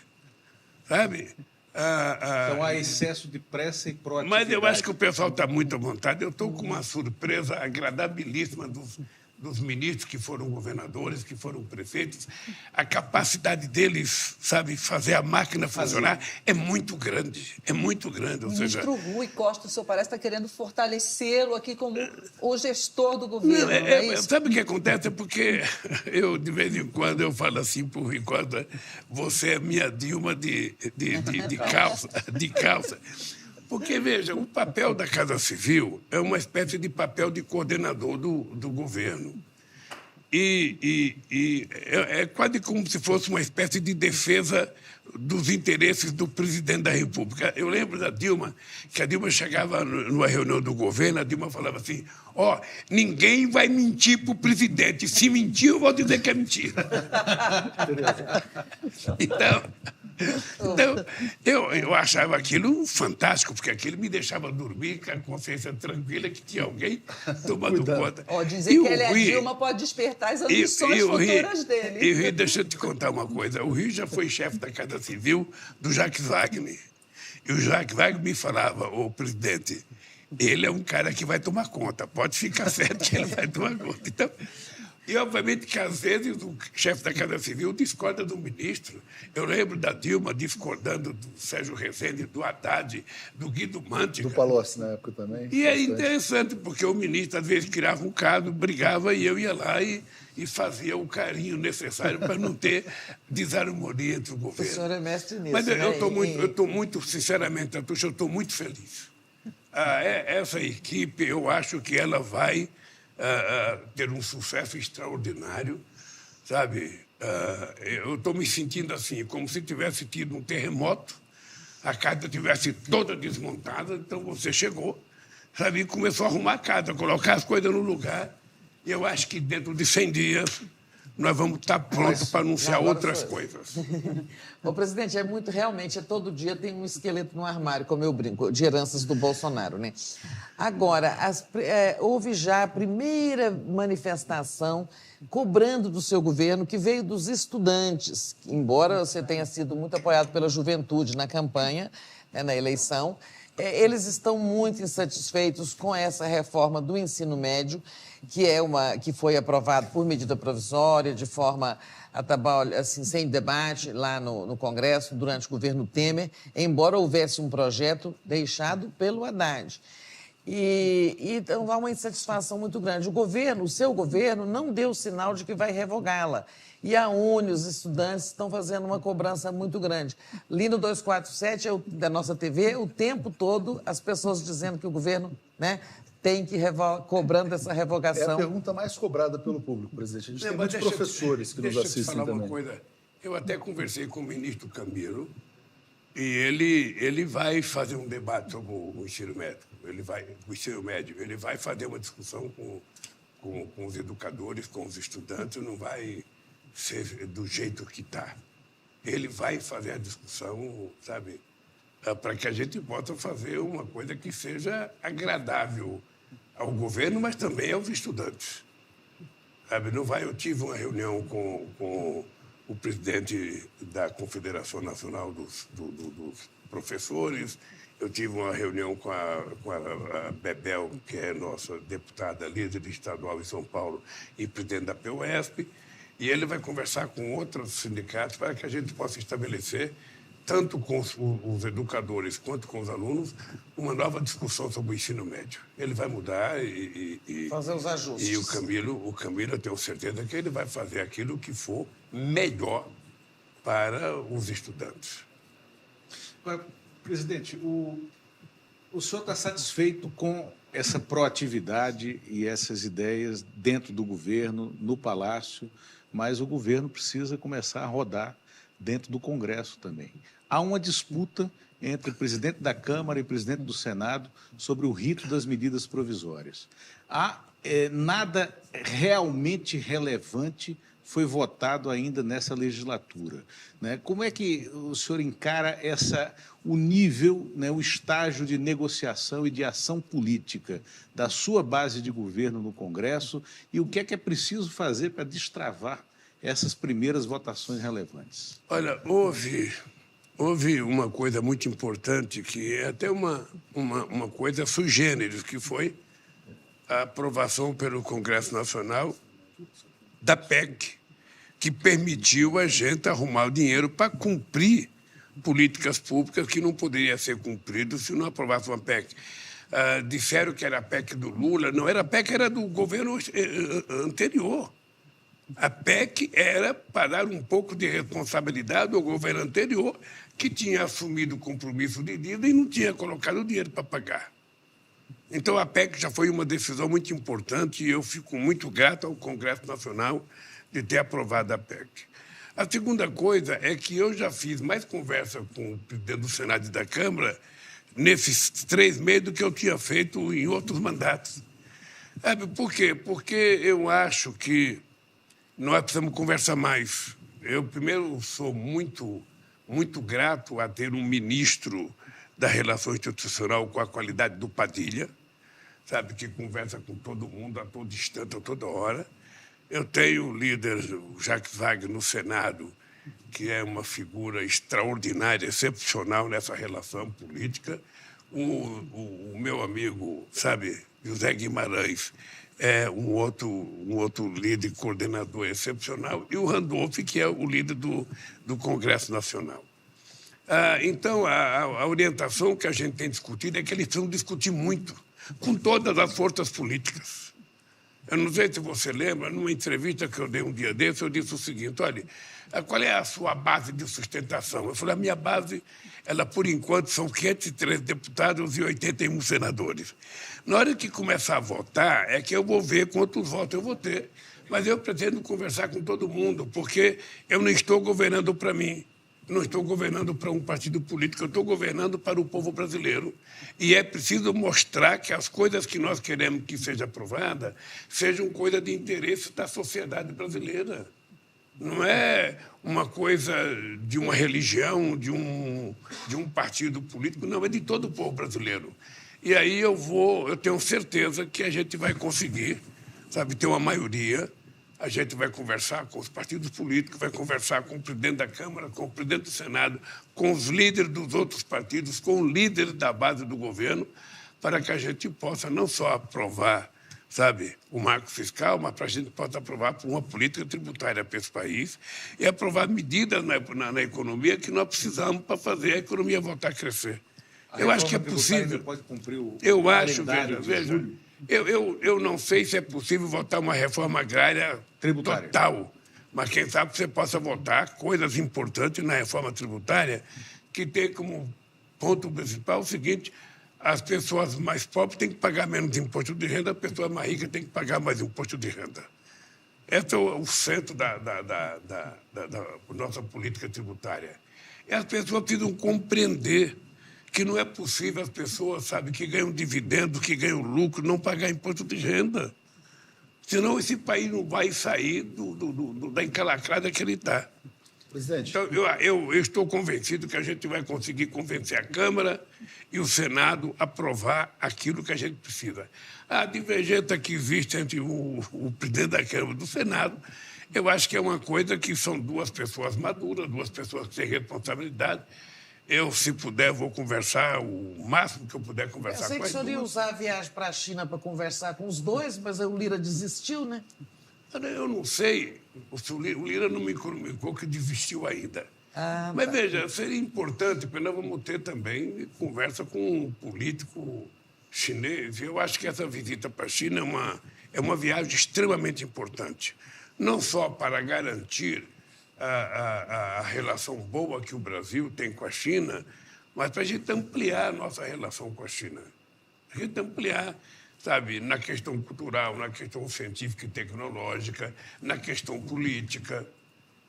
B: sabe?
E: Então há excesso de pressa e proatividade.
B: Mas eu acho que o pessoal está muito à vontade. Eu estou com uma surpresa agradabilíssima dos ministros que foram governadores, que foram prefeitos. A capacidade deles, sabe, fazer a máquina funcionar é muito grande. É muito grande.
C: O ministro Rui Costa, o senhor parece estar querendo fortalecê-lo aqui como o gestor do governo, não é isso?
B: Sabe o que acontece? É porque eu, de vez em quando, eu falo assim para o Rui Costa, você é minha Dilma de calça. Porque, veja, o papel da Casa Civil é uma espécie de papel de coordenador do governo. E é quase como se fosse uma espécie de defesa dos interesses do presidente da República. Eu lembro da Dilma, que a Dilma chegava numa reunião do governo, a Dilma falava assim, ninguém vai mentir para o presidente. Se mentir, eu vou dizer que é mentira. Então, eu achava aquilo fantástico, porque aquilo me deixava dormir com a consciência tranquila que tinha alguém tomando conta.
C: Dizer que ele é Dilma pode despertar as ambições futuras dele.
B: E o Rio, deixa eu te contar uma coisa, o Rio já foi chefe da Casa Civil do Jacques Wagner. E o Jacques Wagner me falava, presidente, ele é um cara que vai tomar conta, pode ficar certo que ele vai tomar conta. Então, e, obviamente, que às vezes o chefe da Casa Civil discorda do ministro. Eu lembro da Dilma discordando do Sérgio Rezende, do Haddad, do Guido Mantega.
A: Do Palocci, na época, também.
B: E é interessante, porque o ministro, às vezes, criava um caso, brigava, e eu ia lá e fazia o carinho necessário para não ter desarmonia entre o governo.
D: O senhor é mestre nisso,
B: Mas
D: né?
B: eu estou muito, sinceramente, Atucha, eu estou muito feliz. Essa equipe, eu acho que ela vai ter um sucesso extraordinário, sabe? Eu estou me sentindo assim, como se tivesse tido um terremoto, a casa tivesse toda desmontada, então você chegou, sabe? E começou a arrumar a casa, colocar as coisas no lugar. E eu acho que dentro de 100 dias nós vamos estar prontos para anunciar outras coisas.
D: Ô, presidente, realmente, todo dia tem um esqueleto no armário, como eu brinco, de heranças do Bolsonaro, né? Agora, houve já a primeira manifestação cobrando do seu governo, que veio dos estudantes, embora você tenha sido muito apoiado pela juventude na campanha, né, na eleição. Eles estão muito insatisfeitos com essa reforma do ensino médio, que foi aprovada por medida provisória, de forma assim, sem debate, lá no Congresso, durante o governo Temer, embora houvesse um projeto deixado pelo Haddad. Então, há uma insatisfação muito grande. O seu governo, não deu sinal de que vai revogá-la. E a UNE, os estudantes, estão fazendo uma cobrança muito grande. Ali no 247, da nossa TV, o tempo todo, as pessoas dizendo que o governo, né, tem que cobrando essa revogação.
A: É a pergunta mais cobrada pelo público, presidente. A gente tem muitos professores que nos assistem
B: falar
A: também.
B: Uma coisa. Eu até conversei com o ministro Camilo e ele vai fazer um debate sobre o ensino médio. Ele vai fazer uma discussão com os educadores, com os estudantes, não vai ser do jeito que está. Ele vai fazer a discussão, sabe, para que a gente possa fazer uma coisa que seja agradável ao governo, mas também aos estudantes. Sabe, eu tive uma reunião com o presidente da Confederação Nacional dos Professores, eu tive uma reunião com a Bebel, que é nossa deputada líder estadual em São Paulo e presidente da PUESP, e ele vai conversar com outros sindicatos para que a gente possa estabelecer, tanto com os educadores quanto com os alunos, uma nova discussão sobre o ensino médio. Ele vai mudar e
D: fazer os ajustes.
B: E o Camilo, eu tenho certeza que ele vai fazer aquilo que for melhor para os estudantes.
E: Agora, presidente, o senhor está satisfeito com essa proatividade e essas ideias dentro do governo, no Palácio, mas o governo precisa começar a rodar dentro do Congresso também. Há uma disputa entre o presidente da Câmara e o presidente do Senado sobre o rito das medidas provisórias. Nada realmente relevante foi votado ainda nessa legislatura, né? Como é que o senhor encara o nível, né, o estágio de negociação e de ação política da sua base de governo no Congresso e o que é preciso fazer para destravar essas primeiras votações relevantes?
B: Olha, houve uma coisa muito importante, que é até uma coisa sui generis, que foi a aprovação pelo Congresso Nacional da PEC, que permitiu a gente arrumar o dinheiro para cumprir políticas públicas que não poderiam ser cumpridas se não aprovasse uma PEC. Disseram que era a PEC do Lula, não era a PEC, era do governo anterior. A PEC era para dar um pouco de responsabilidade ao governo anterior, que tinha assumido o compromisso de dívida e não tinha colocado o dinheiro para pagar. Então, a PEC já foi uma decisão muito importante e eu fico muito grato ao Congresso Nacional de ter aprovado a PEC. A segunda coisa é que eu já fiz mais conversa com o presidente do Senado e da Câmara nesses 3 meses do que eu tinha feito em outros mandatos. Sabe por quê? Porque eu acho que nós precisamos conversar mais. Eu, primeiro, sou muito grato a ter um ministro da Relação Institucional com a qualidade do Padilha, sabe, que conversa com todo mundo a todo instante, a toda hora. Eu tenho o líder, o Jacques Wagner, no Senado, que é uma figura extraordinária, excepcional nessa relação política. O meu amigo, sabe, José Guimarães, é um outro líder e coordenador excepcional, e o Randolph, que é o líder do Congresso Nacional. Então, a orientação que a gente tem discutido é que eles precisam discutir muito, com todas as forças políticas. Eu não sei se você lembra, numa entrevista que eu dei um dia desse, eu disse o seguinte: olha, qual é a sua base de sustentação? Eu falei, a minha base, ela, por enquanto, são 503 deputados e 81 senadores. Na hora que começar a votar, é que eu vou ver quantos votos eu vou ter. Mas eu pretendo conversar com todo mundo, porque eu não estou governando para mim. Não estou governando para um partido político, eu estou governando para o povo brasileiro. E é preciso mostrar que as coisas que nós queremos que seja aprovada sejam coisas de interesse da sociedade brasileira. Não é uma coisa de uma religião, de um partido político, não, é de todo o povo brasileiro. E aí eu tenho certeza que a gente vai conseguir, sabe, ter uma maioria. A gente vai conversar com os partidos políticos, vai conversar com o presidente da Câmara, com o presidente do Senado, com os líderes dos outros partidos, com o líder da base do governo, para que a gente possa não só aprovar, sabe, o marco fiscal, mas para a gente possa aprovar uma política tributária para esse país e aprovar medidas na economia que nós precisamos para fazer a economia voltar a crescer. Eu acho que é possível.
E: Pode cumprir o
B: eu acho,
E: calendário de
B: veja,
E: julho?
B: eu não sei se é possível votar uma reforma agrária
E: Tributária.
B: total, mas quem sabe você possa votar coisas importantes na reforma tributária que tem como ponto principal o seguinte: as pessoas mais pobres têm que pagar menos imposto de renda, a pessoa mais rica tem que pagar mais imposto de renda. Esse é o centro da nossa política tributária. E as pessoas precisam compreender que não é possível as pessoas, sabe, que ganham dividendo, que ganham lucro, não pagar imposto de renda. Senão esse país não vai sair da encalacrada que ele está.
A: Presidente.
B: Então, eu estou convencido que a gente vai conseguir convencer a Câmara e o Senado a aprovar aquilo que a gente precisa. A divergência que existe entre o presidente da Câmara e do Senado, eu acho que é uma coisa que são duas pessoas maduras, duas pessoas que têm responsabilidade. Eu, se puder, vou conversar o máximo que eu puder conversar com
D: Eu sei que o senhor ia usar a viagem para a China para conversar com os dois, mas o Lira desistiu, né?
B: Eu não sei. O Lira não me comunicou que desistiu ainda. Mas, veja, seria importante, porque nós vamos ter também conversa com um político chinês. Eu acho que essa visita para a China é uma viagem extremamente importante. Não só para garantir a relação boa que o Brasil tem com a China, mas para a gente ampliar a nossa relação com a China. A gente ampliar, sabe, na questão cultural, na questão científica e tecnológica, na questão política.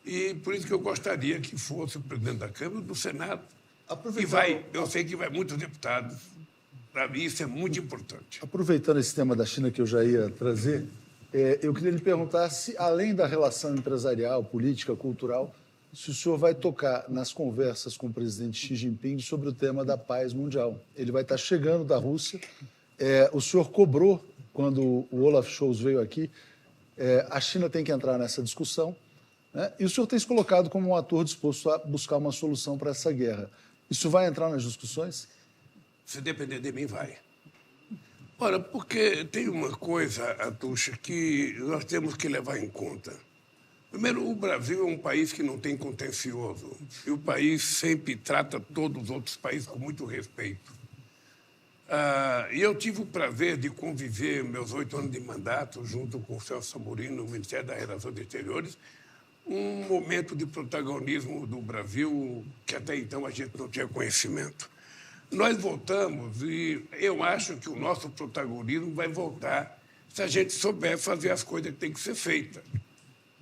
B: E por isso que eu gostaria que fosse o presidente da Câmara e do Senado. Eu sei que vai muitos deputados. Para mim, isso é muito importante.
A: Aproveitando esse tema da China que eu já ia trazer, eu queria lhe perguntar se, além da relação empresarial, política, cultural, se o senhor vai tocar nas conversas com o presidente Xi Jinping sobre o tema da paz mundial. Ele vai estar chegando da Rússia. O senhor cobrou, quando o Olaf Scholz veio aqui, a China tem que entrar nessa discussão, né? E o senhor tem se colocado como um ator disposto a buscar uma solução para essa guerra. Isso vai entrar nas discussões?
B: Se depender de mim, vai. Ora, porque tem uma coisa, Atucha, que nós temos que levar em conta. Primeiro, o Brasil é um país que não tem contencioso. E o país sempre trata todos os outros países com muito respeito. E eu tive o prazer de conviver meus 8 anos de mandato junto com o Celso Amorim no Ministério das Relações Exteriores, um momento de protagonismo do Brasil que até então a gente não tinha conhecimento. Nós voltamos e eu acho que o nosso protagonismo vai voltar se a gente souber fazer as coisas que têm que ser feitas.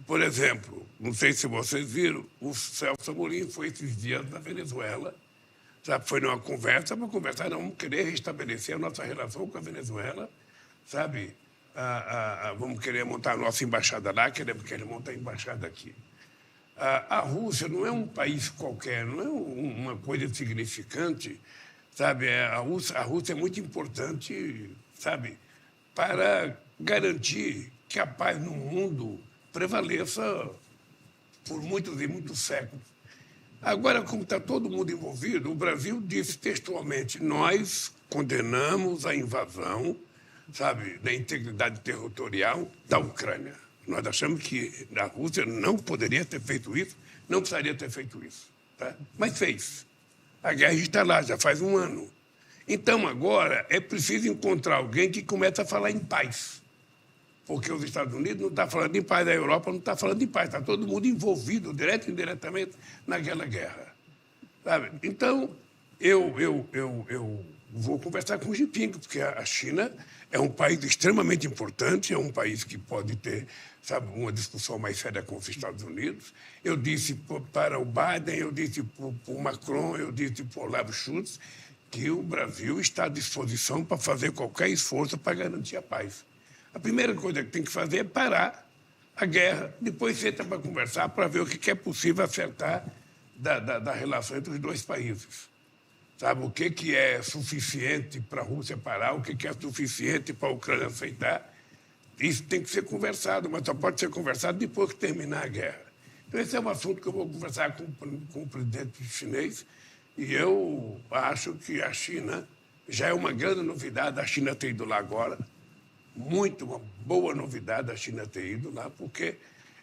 B: Por exemplo, não sei se vocês viram, o Celso Amorim foi esses dias na Venezuela, sabe? Foi numa conversa, para conversar, não vamos querer restabelecer a nossa relação com a Venezuela, sabe? Vamos querer montar a nossa embaixada lá, queremos montar a embaixada aqui. A Rússia não é um país qualquer, não é uma coisa insignificante, sabe? A Rússia é muito importante, sabe, para garantir que a paz no mundo prevaleça por muitos e muitos séculos. Agora, como está todo mundo envolvido, o Brasil disse textualmente: nós condenamos a invasão, sabe, da integridade territorial da Ucrânia. Nós achamos que a Rússia não poderia ter feito isso, não precisaria ter feito isso, tá? Mas fez. A guerra está lá, já faz 1 ano. Então, agora, é preciso encontrar alguém que comece a falar em paz. Porque os Estados Unidos não estão falando em paz, a Europa não está falando em paz, está todo mundo envolvido, direto e indiretamente, naquela guerra. Sabe? Então, eu vou conversar com o Xi Jinping, porque a China é um país extremamente importante, é um país que pode ter, sabe, uma discussão mais séria com os Estados Unidos. Eu disse para o Biden, eu disse para o Macron, eu disse para o Olaf Scholz que o Brasil está à disposição para fazer qualquer esforço para garantir a paz. A primeira coisa que tem que fazer é parar a guerra, depois senta para conversar, para ver o que é possível acertar da relação entre os dois países. Sabe, o que é suficiente para a Rússia parar, o que é suficiente para a Ucrânia aceitar. Isso tem que ser conversado, mas só pode ser conversado depois que terminar a guerra. Então, esse é um assunto que eu vou conversar com o presidente chinês, e eu acho que a China já é uma grande novidade a China ter ido lá agora, uma boa novidade a China ter ido lá, porque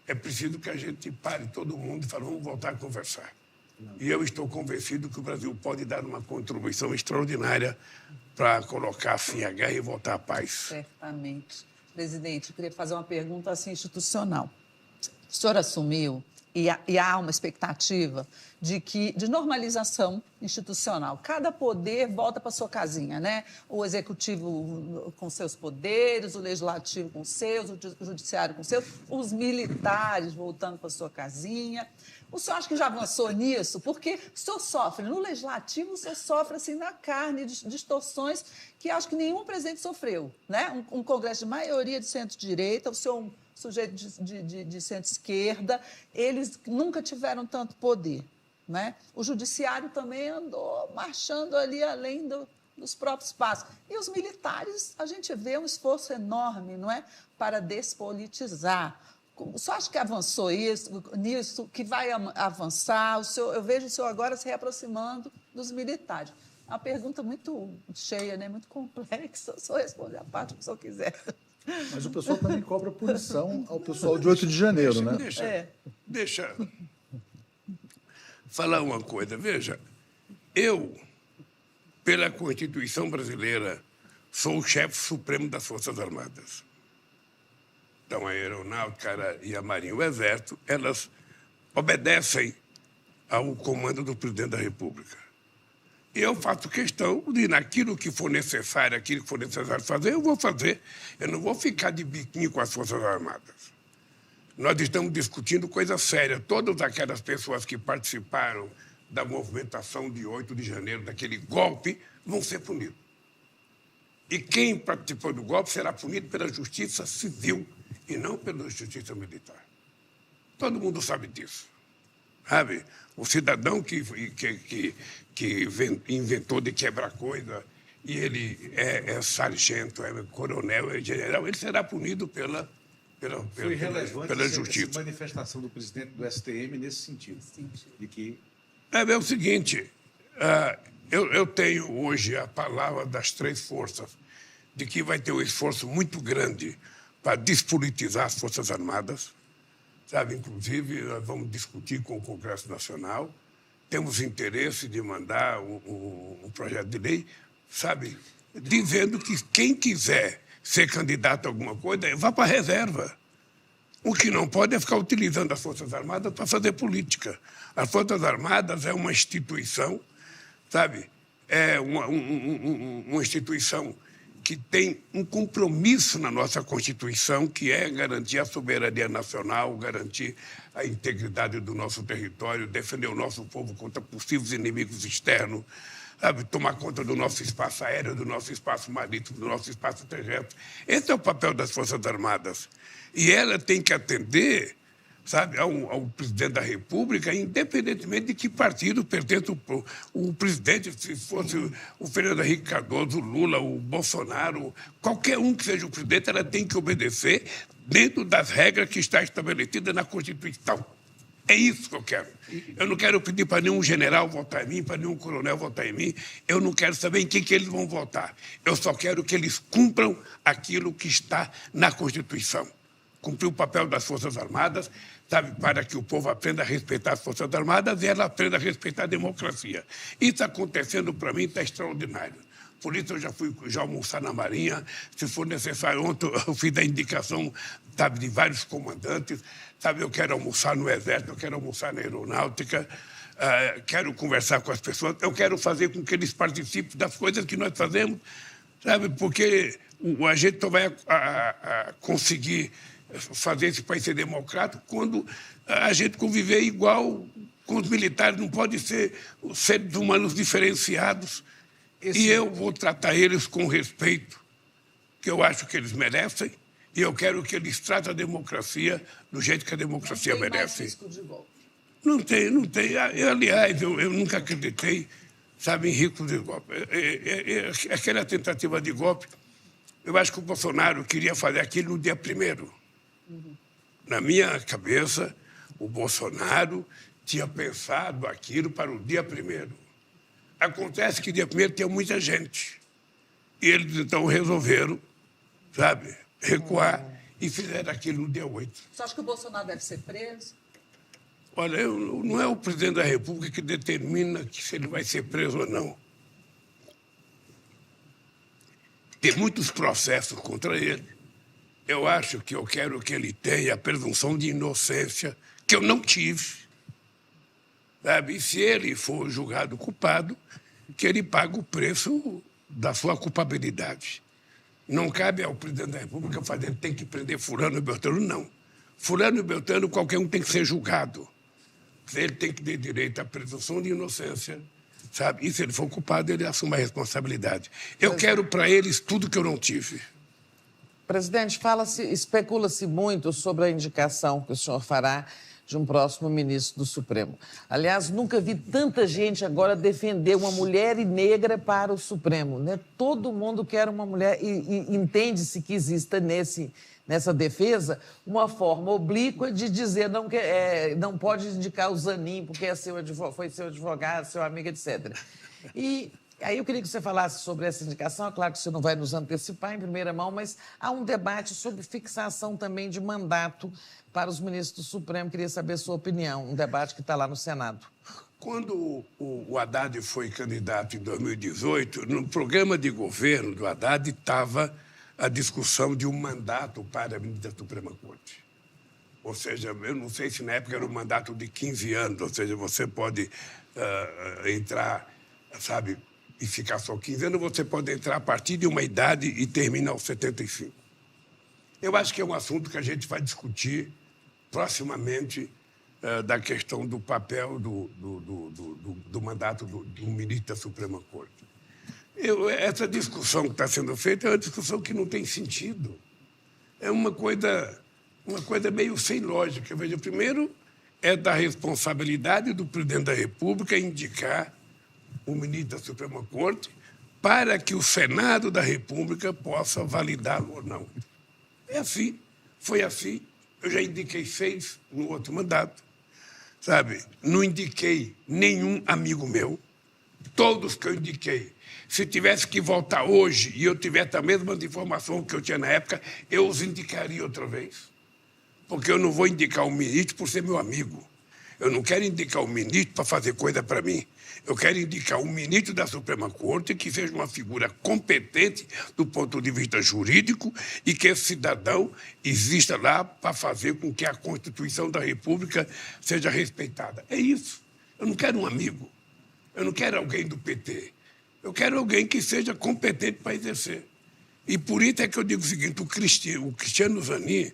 B: é preciso que a gente pare todo mundo e fale, vamos voltar a conversar. E eu estou convencido que o Brasil pode dar uma contribuição extraordinária para colocar fim à guerra e voltar à paz.
C: Certamente. Presidente, eu queria fazer uma pergunta assim, institucional. O senhor assumiu e há uma expectativa de normalização institucional. Cada poder volta para sua casinha, né? O executivo com seus poderes, o legislativo com seus, o judiciário com seus, os militares voltando para sua casinha. O senhor acha que já avançou nisso? Porque o senhor sofre, no legislativo, o senhor sofre assim, na carne, distorções que acho que nenhum presidente sofreu, né? Um Congresso de maioria de centro-direita, o senhor um sujeito de centro-esquerda, eles nunca tiveram tanto poder, né? O judiciário também andou marchando ali além dos próprios passos. E os militares, a gente vê um esforço enorme, não é? Para despolitizar. O senhor acha que avançou nisso, que vai avançar? Eu vejo o senhor agora se reaproximando dos militares. É uma pergunta muito cheia, né? Muito complexa. O senhor responde a parte que o senhor quiser.
A: Mas o pessoal também cobra punição ao pessoal de 8 de janeiro, né?
B: Deixa falar uma coisa. Veja, eu, pela Constituição brasileira, sou o chefe supremo das Forças Armadas. Então, a Aeronáutica e a Marinha, o Exército, elas obedecem ao comando do presidente da República. E eu faço questão de, naquilo que for necessário, aquilo que for necessário fazer, eu vou fazer. Eu não vou ficar de biquinho com as Forças Armadas. Nós estamos discutindo coisa séria. Todas aquelas pessoas que participaram da movimentação de 8 de janeiro, daquele golpe, vão ser punidos. E quem participou do golpe será punido pela justiça civil e não pela justiça militar. Todo mundo sabe disso. Sabe? O cidadão que inventou de quebrar coisa, e ele é sargento, é coronel, é general, ele será punido pela justiça.
E: Essa manifestação do presidente do STM nesse sentido. De que...
B: É o seguinte, eu tenho hoje a palavra das 3 forças de que vai ter um esforço muito grande para despolitizar as Forças Armadas, sabe? Inclusive, nós vamos discutir com o Congresso Nacional, temos interesse de mandar um projeto de lei, sabe? Dizendo que quem quiser ser candidato a alguma coisa, vá para a reserva. O que não pode é ficar utilizando as Forças Armadas para fazer política. As Forças Armadas é uma instituição, sabe? É uma instituição que tem um compromisso na nossa Constituição, que é garantir a soberania nacional, garantir a integridade do nosso território, defender o nosso povo contra possíveis inimigos externos, sabe? Tomar conta do nosso espaço aéreo, do nosso espaço marítimo, do nosso espaço terrestre. Esse é o papel das Forças Armadas. E ela tem que atender, sabe, ao presidente da República, independentemente de que partido pertence o presidente, se fosse o Fernando Henrique Cardoso, o Lula, o Bolsonaro, qualquer um que seja o presidente, ela tem que obedecer dentro das regras que está estabelecida na Constituição. É isso que eu quero. Eu não quero pedir para nenhum general votar em mim, para nenhum coronel votar em mim. Eu não quero saber em quem que eles vão votar. Eu só quero que eles cumpram aquilo que está na Constituição. Cumprir o papel das Forças Armadas, sabe, para que o povo aprenda a respeitar as Forças Armadas e ela aprenda a respeitar a democracia. Isso acontecendo, para mim, está extraordinário. Por isso eu já fui almoçar na Marinha. Se for necessário, ontem eu fiz a indicação sabe, de vários comandantes. Sabe, eu quero almoçar no Exército, eu quero almoçar na Aeronáutica, quero conversar com as pessoas, eu quero fazer com que eles participem das coisas que nós fazemos, sabe, porque a gente só vai conseguir fazer esse país ser democrático quando a gente conviver igual com os militares, não pode ser seres humanos diferenciados. E eu vou tratar eles com respeito, que eu acho que eles merecem, e eu quero que eles tratem a democracia do jeito que a democracia
C: Não tem mais
B: merece.
C: risco de golpe.
B: Não tem, não tem. Aliás, eu nunca acreditei, sabe, em risco de golpe. Aquela tentativa de golpe, eu acho que o Bolsonaro queria fazer aquilo no dia 1º. Na minha cabeça, o Bolsonaro tinha pensado aquilo para o dia 1º. Acontece que dia 1º tinha muita gente. E eles, então, resolveram, sabe, recuar e fizeram aquilo no dia 8.
C: Você acha que o Bolsonaro deve ser preso?
B: Olha, não é o presidente da República que determina se ele vai ser preso ou não. Tem muitos processos contra ele. Eu acho que eu quero que ele tenha a presunção de inocência, que eu não tive. Sabe? E se ele for julgado culpado, que ele pague o preço da sua culpabilidade. Não cabe ao presidente da República fazer, tem que prender fulano e beltrano, não. Fulano e beltrano, qualquer um tem que ser julgado. Ele tem que ter direito à presunção de inocência, sabe? E se ele for culpado, ele assume a responsabilidade. Eu quero para eles tudo que eu não tive.
D: Presidente, especula-se muito sobre a indicação que o senhor fará de um próximo ministro do Supremo. Aliás, nunca vi tanta gente agora defender uma mulher e negra para o Supremo, né? Todo mundo quer uma mulher e entende-se que exista nessa defesa uma forma oblíqua de dizer não pode indicar o Zanin porque foi seu advogado, seu amigo, etc. E aí eu queria que você falasse sobre essa indicação. É claro que você não vai nos antecipar em primeira mão, mas há um debate sobre fixação também de mandato para os ministros do Supremo. Queria saber a sua opinião, um debate que está lá no Senado.
B: Quando o Haddad foi candidato em 2018, no programa de governo do Haddad estava a discussão de um mandato para a ministra da Suprema Corte. Ou seja, eu não sei se na época era um mandato de 15 anos, ou seja, você pode entrar, sabe, e ficar só 15 anos, você pode entrar a partir de uma idade e termina aos 75. Eu acho que é um assunto que a gente vai discutir proximamente da questão do papel do mandato do ministro da Suprema Corte. Essa discussão que está sendo feita é uma discussão que não tem sentido. É uma coisa meio sem lógica. Veja, primeiro, é da responsabilidade do presidente da República indicar o ministro da Suprema Corte para que o Senado da República possa validá-lo ou não. É assim, foi assim. Eu já indiquei 6 no outro mandato, sabe? Não indiquei nenhum amigo meu. Todos que eu indiquei, se tivesse que voltar hoje e eu tivesse a mesma informação que eu tinha na época, eu os indicaria outra vez. Porque eu não vou indicar um ministro por ser meu amigo. Eu não quero indicar um ministro para fazer coisa para mim. Eu quero indicar um ministro da Suprema Corte que seja uma figura competente do ponto de vista jurídico e que esse cidadão exista lá para fazer com que a Constituição da República seja respeitada. É isso. Eu não quero um amigo. Eu não quero alguém do PT. Eu quero alguém que seja competente para exercer. E por isso é que eu digo o seguinte, o Cristiano Zanin,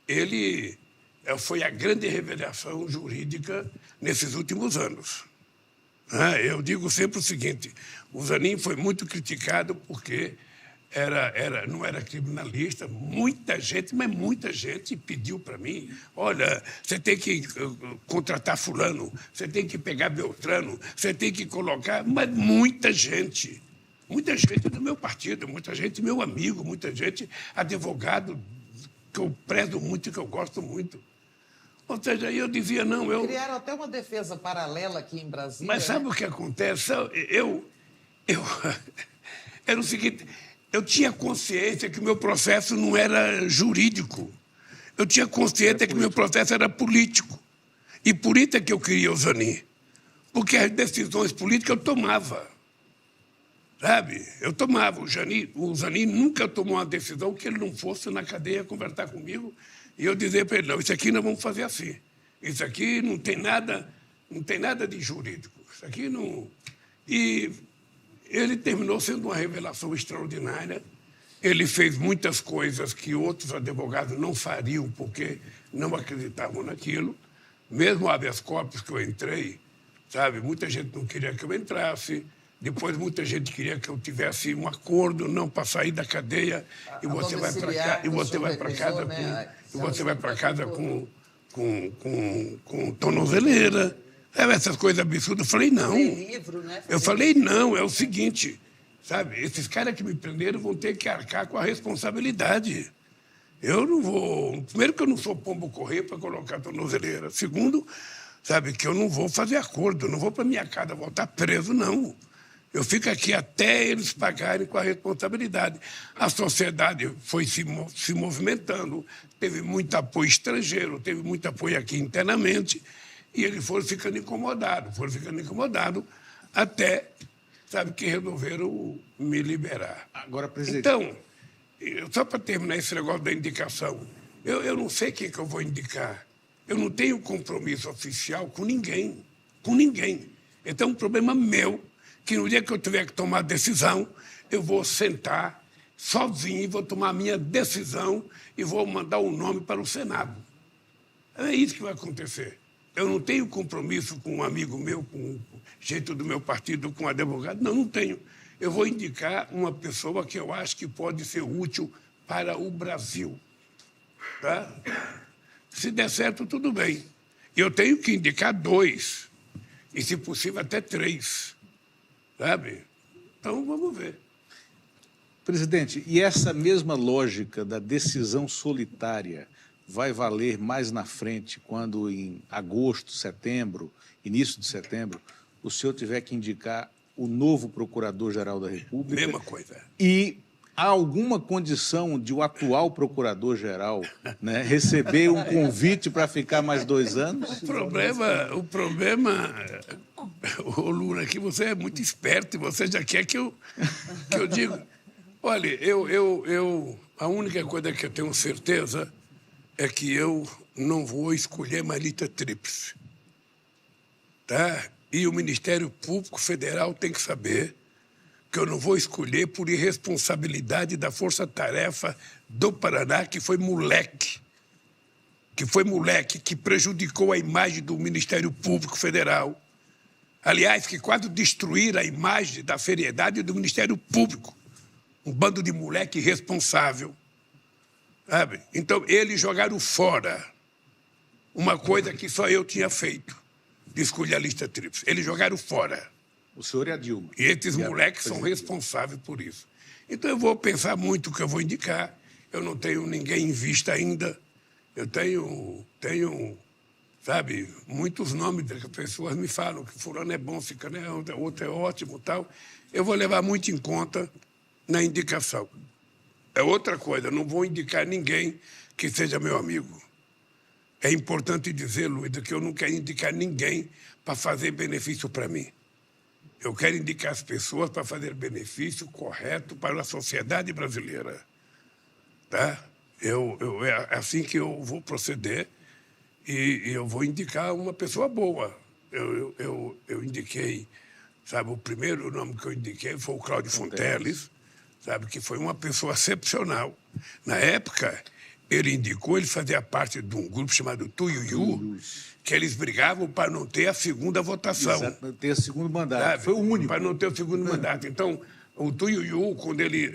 B: ele foi a grande revelação jurídica nesses últimos anos. Eu digo sempre o seguinte, o Zanin foi muito criticado porque não era criminalista, muita gente pediu para mim, olha, você tem que contratar fulano, você tem que pegar Beltrano, você tem que colocar, mas muita gente do meu partido, muita gente meu amigo, muita gente advogado que eu prezo muito e que eu gosto muito. Ou seja, aí eu dizia, não, eu...
D: Criaram até uma defesa paralela aqui em Brasília.
B: Mas sabe o que acontece? Era o seguinte, eu tinha consciência que o meu processo não era jurídico. Eu tinha consciência que o meu processo era político. E por isso é que eu queria o Zanin. Porque as decisões políticas eu tomava. Sabe? Eu tomava. O Zanin nunca tomou uma decisão que ele não fosse na cadeia conversar comigo E eu dizer para ele, não, isso aqui nós vamos fazer assim. Isso aqui não tem nada de jurídico. Isso aqui não... E ele terminou sendo uma revelação extraordinária. Ele fez muitas coisas que outros advogados não fariam porque não acreditavam naquilo. Mesmo o habeas corpus que eu entrei, sabe, muita gente não queria que eu entrasse. Depois muita gente queria que eu tivesse um acordo, não para sair da cadeia e você vai para casa, e você vai para casa com, e você vai para casa com tornozeleira. Sabe, essas coisas absurdas. Eu falei, não. Eu falei, não, é o seguinte, sabe, esses caras que me prenderam vão ter que arcar com a responsabilidade. Eu não vou... Primeiro que eu não sou pombo-correio para colocar tornozeleira. Segundo, sabe, que eu não vou fazer acordo, eu não vou para minha casa voltar preso, não. Eu fico aqui até eles pagarem com a responsabilidade. A sociedade foi se movimentando, teve muito apoio estrangeiro, teve muito apoio aqui internamente, e eles foram ficando incomodados, até, sabe, que resolveram me liberar.
E: Agora, presidente...
B: Então, só para terminar esse negócio da indicação, eu não sei quem que eu vou indicar. Eu não tenho compromisso oficial com ninguém. Então, é um problema meu, que no dia que eu tiver que tomar decisão, eu vou sentar sozinho, vou tomar a minha decisão e vou mandar o nome para o Senado. É isso que vai acontecer. Eu não tenho compromisso com um amigo meu, com jeito do meu partido, com um advogado. Não tenho. Eu vou indicar uma pessoa que eu acho que pode ser útil para o Brasil. Tá? Se der certo, tudo bem. Eu tenho que indicar 2, e, se possível, até 3. Sabe? Então, vamos ver.
E: Presidente, e essa mesma lógica da decisão solitária vai valer mais na frente, quando em agosto, setembro, início de setembro, o senhor tiver que indicar o novo Procurador-Geral da República?
B: Mesma coisa.
E: E há alguma condição de o atual Procurador-Geral, né, receber um convite para ficar mais 2 anos?
B: O problema, ô Lula, que você é muito esperto e você já quer que eu diga. Olha, a única coisa que eu tenho certeza é que eu não vou escolher mais lista tríplice. Tá? E o Ministério Público Federal tem que saber que eu não vou escolher por irresponsabilidade da Força-Tarefa do Paraná, que foi moleque, que prejudicou a imagem do Ministério Público Federal. Aliás, que quase destruíram a imagem da seriedade do Ministério Público. Um bando de moleque irresponsável. Sabe? Então, eles jogaram fora uma coisa que só eu tinha feito, de escolher a lista tríplice. Eles jogaram fora.
E: O senhor e a Dilma.
B: E esses moleques são responsáveis por isso. Então, eu vou pensar muito o que eu vou indicar. Eu não tenho ninguém em vista ainda. Eu tenho sabe, muitos nomes que as pessoas me falam que fulano é bom, outro é ótimo, tal. Eu vou levar muito em conta na indicação. É outra coisa, não vou indicar ninguém que seja meu amigo. É importante dizer, Luiz, que eu não quero indicar ninguém para fazer benefício para mim. Eu quero indicar as pessoas para fazer benefício correto para a sociedade brasileira. Tá? É assim que eu vou proceder e eu vou indicar uma pessoa boa. Eu indiquei, sabe, o primeiro nome que eu indiquei foi o Cláudio Fonteles, sabe, que foi uma pessoa excepcional. Na época, ele fazia parte de um grupo chamado Tuiuiu, que eles brigavam para não ter a segunda votação.
E: Exato, ter o segundo mandato.
B: Sabe?
E: Foi o único.
B: Para não ter o segundo mandato. Então, o Tuiuiu, quando ele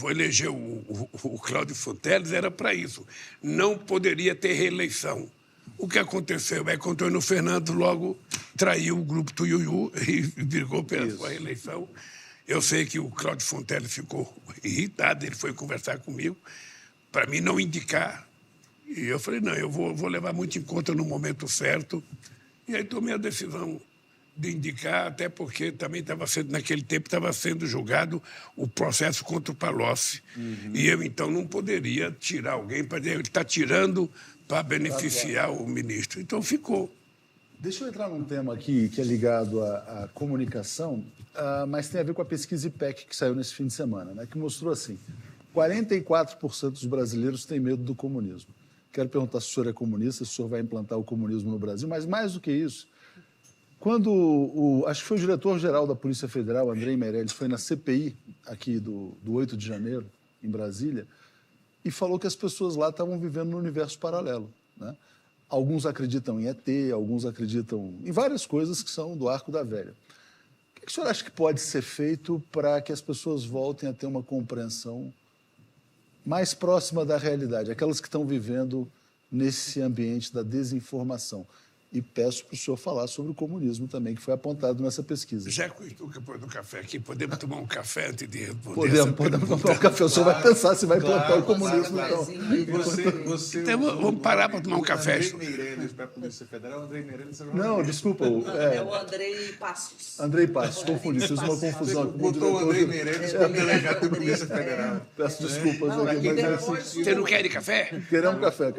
B: elegeu o Cláudio Fonteles, era para isso. Não poderia ter reeleição. O que aconteceu é que o Antônio Fernando logo traiu o grupo Tuiuiu e brigou pela sua reeleição. Eu sei que o Cláudio Fonteles ficou irritado, ele foi conversar comigo para mim não indicar. E eu falei, não, eu vou levar muito em conta no momento certo. E aí tomei a decisão de indicar, até porque também naquele tempo estava sendo julgado o processo contra o Palocci. E eu, então, não poderia tirar alguém para dizer, ele está tirando para beneficiar o ministro. Então, ficou.
A: Deixa eu entrar num tema aqui que é ligado à comunicação, mas tem a ver com a pesquisa IPEC que saiu nesse fim de semana, né, que mostrou assim, 44% dos brasileiros têm medo do comunismo. Quero perguntar se o senhor é comunista, se o senhor vai implantar o comunismo no Brasil, mas mais do que isso, quando acho que foi o diretor-geral da Polícia Federal, Andrei Meirelles, foi na CPI aqui do 8 de janeiro, em Brasília, e falou que as pessoas lá estavam vivendo num universo paralelo, né? Alguns acreditam em ET, alguns acreditam em várias coisas que são do arco da velha. O que o senhor acha que pode ser feito para que as pessoas voltem a ter uma compreensão mais próxima da realidade, aquelas que estão vivendo nesse ambiente da desinformação? E peço para o senhor falar sobre o comunismo também, que foi apontado nessa pesquisa.
B: Já que o Stuka pôs do café aqui, podemos tomar um café antes de responder?
A: Podemos tomar um café. O senhor vai pensar se vai implantar o comunismo, então.
B: Vamos parar para tomar um café.
E: Andrei Meirelles para a Polícia Federal, Andrei Meirelles...
A: Não, desculpa.
C: É o Andrei Passos.
A: Andrei Passos, confundi, fiz uma confusão.
E: Botou o Andrei Meirelles para delegado da Polícia Federal.
A: Peço desculpas.
B: Você não quer café?
A: Queremos café.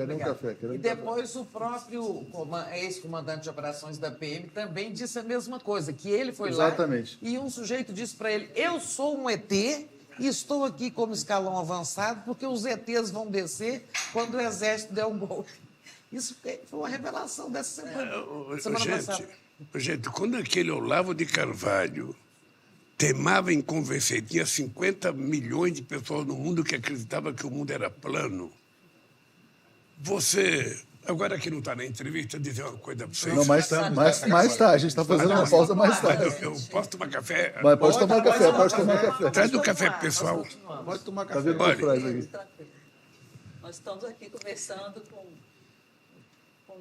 D: E depois o próprio ex-comandante de operações da PM também disse a mesma coisa, que ele foi
A: Exatamente.
D: lá e um sujeito disse para ele, eu sou um ET e estou aqui como escalão avançado porque os ETs vão descer quando o exército der um golpe. Isso foi uma revelação dessa semana passada.
B: Gente, quando aquele Olavo de Carvalho temava em convencer, tinha 50 milhões de pessoas no mundo que acreditavam que o mundo era plano, você... Agora que não está na entrevista, dizer uma coisa para vocês.
A: Não, mais tarde. A gente está fazendo uma pausa mais tarde.
B: Eu posso tomar café?
A: Mas pode tomar café.
B: Traz o café, pessoal.
E: Pode tomar
A: Tá
E: café.
A: vendo o que traz aqui?
C: Nós estamos aqui conversando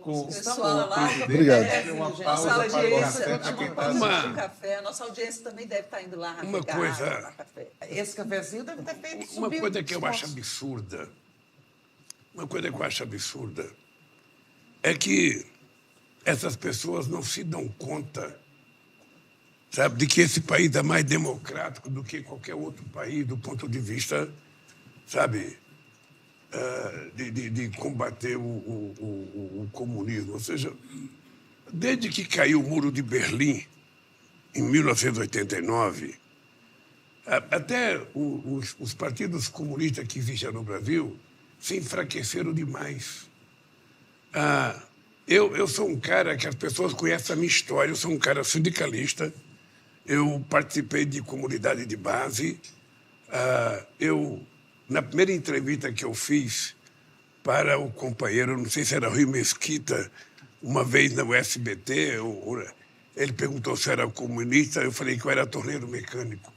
E: Com
C: o pessoal lá.
A: Obrigado.
E: Uma
C: Nossa
E: pausa para o
C: audiência,
E: café para quem está
B: Uma-
C: café. Nossa audiência também deve estar indo lá.
B: Uma
C: pegar
B: coisa-
C: água, tomar café.
D: Esse cafezinho deve ter feito
B: Uma
D: subir
B: coisa que eu
D: os
B: acho
D: postos.
B: absurda, é que essas pessoas não se dão conta, sabe, de que esse país é mais democrático do que qualquer outro país do ponto de vista, sabe, de combater o comunismo. Ou seja, desde que caiu o Muro de Berlim, em 1989, até os partidos comunistas que existiam no Brasil se enfraqueceram demais. Eu sou um cara que as pessoas conhecem a minha história, eu sou um cara sindicalista, eu participei de comunidade de base. Na primeira entrevista que eu fiz para o companheiro, não sei se era Rui Mesquita, uma vez no SBT, ele perguntou se eu era comunista, eu falei que eu era torneiro mecânico.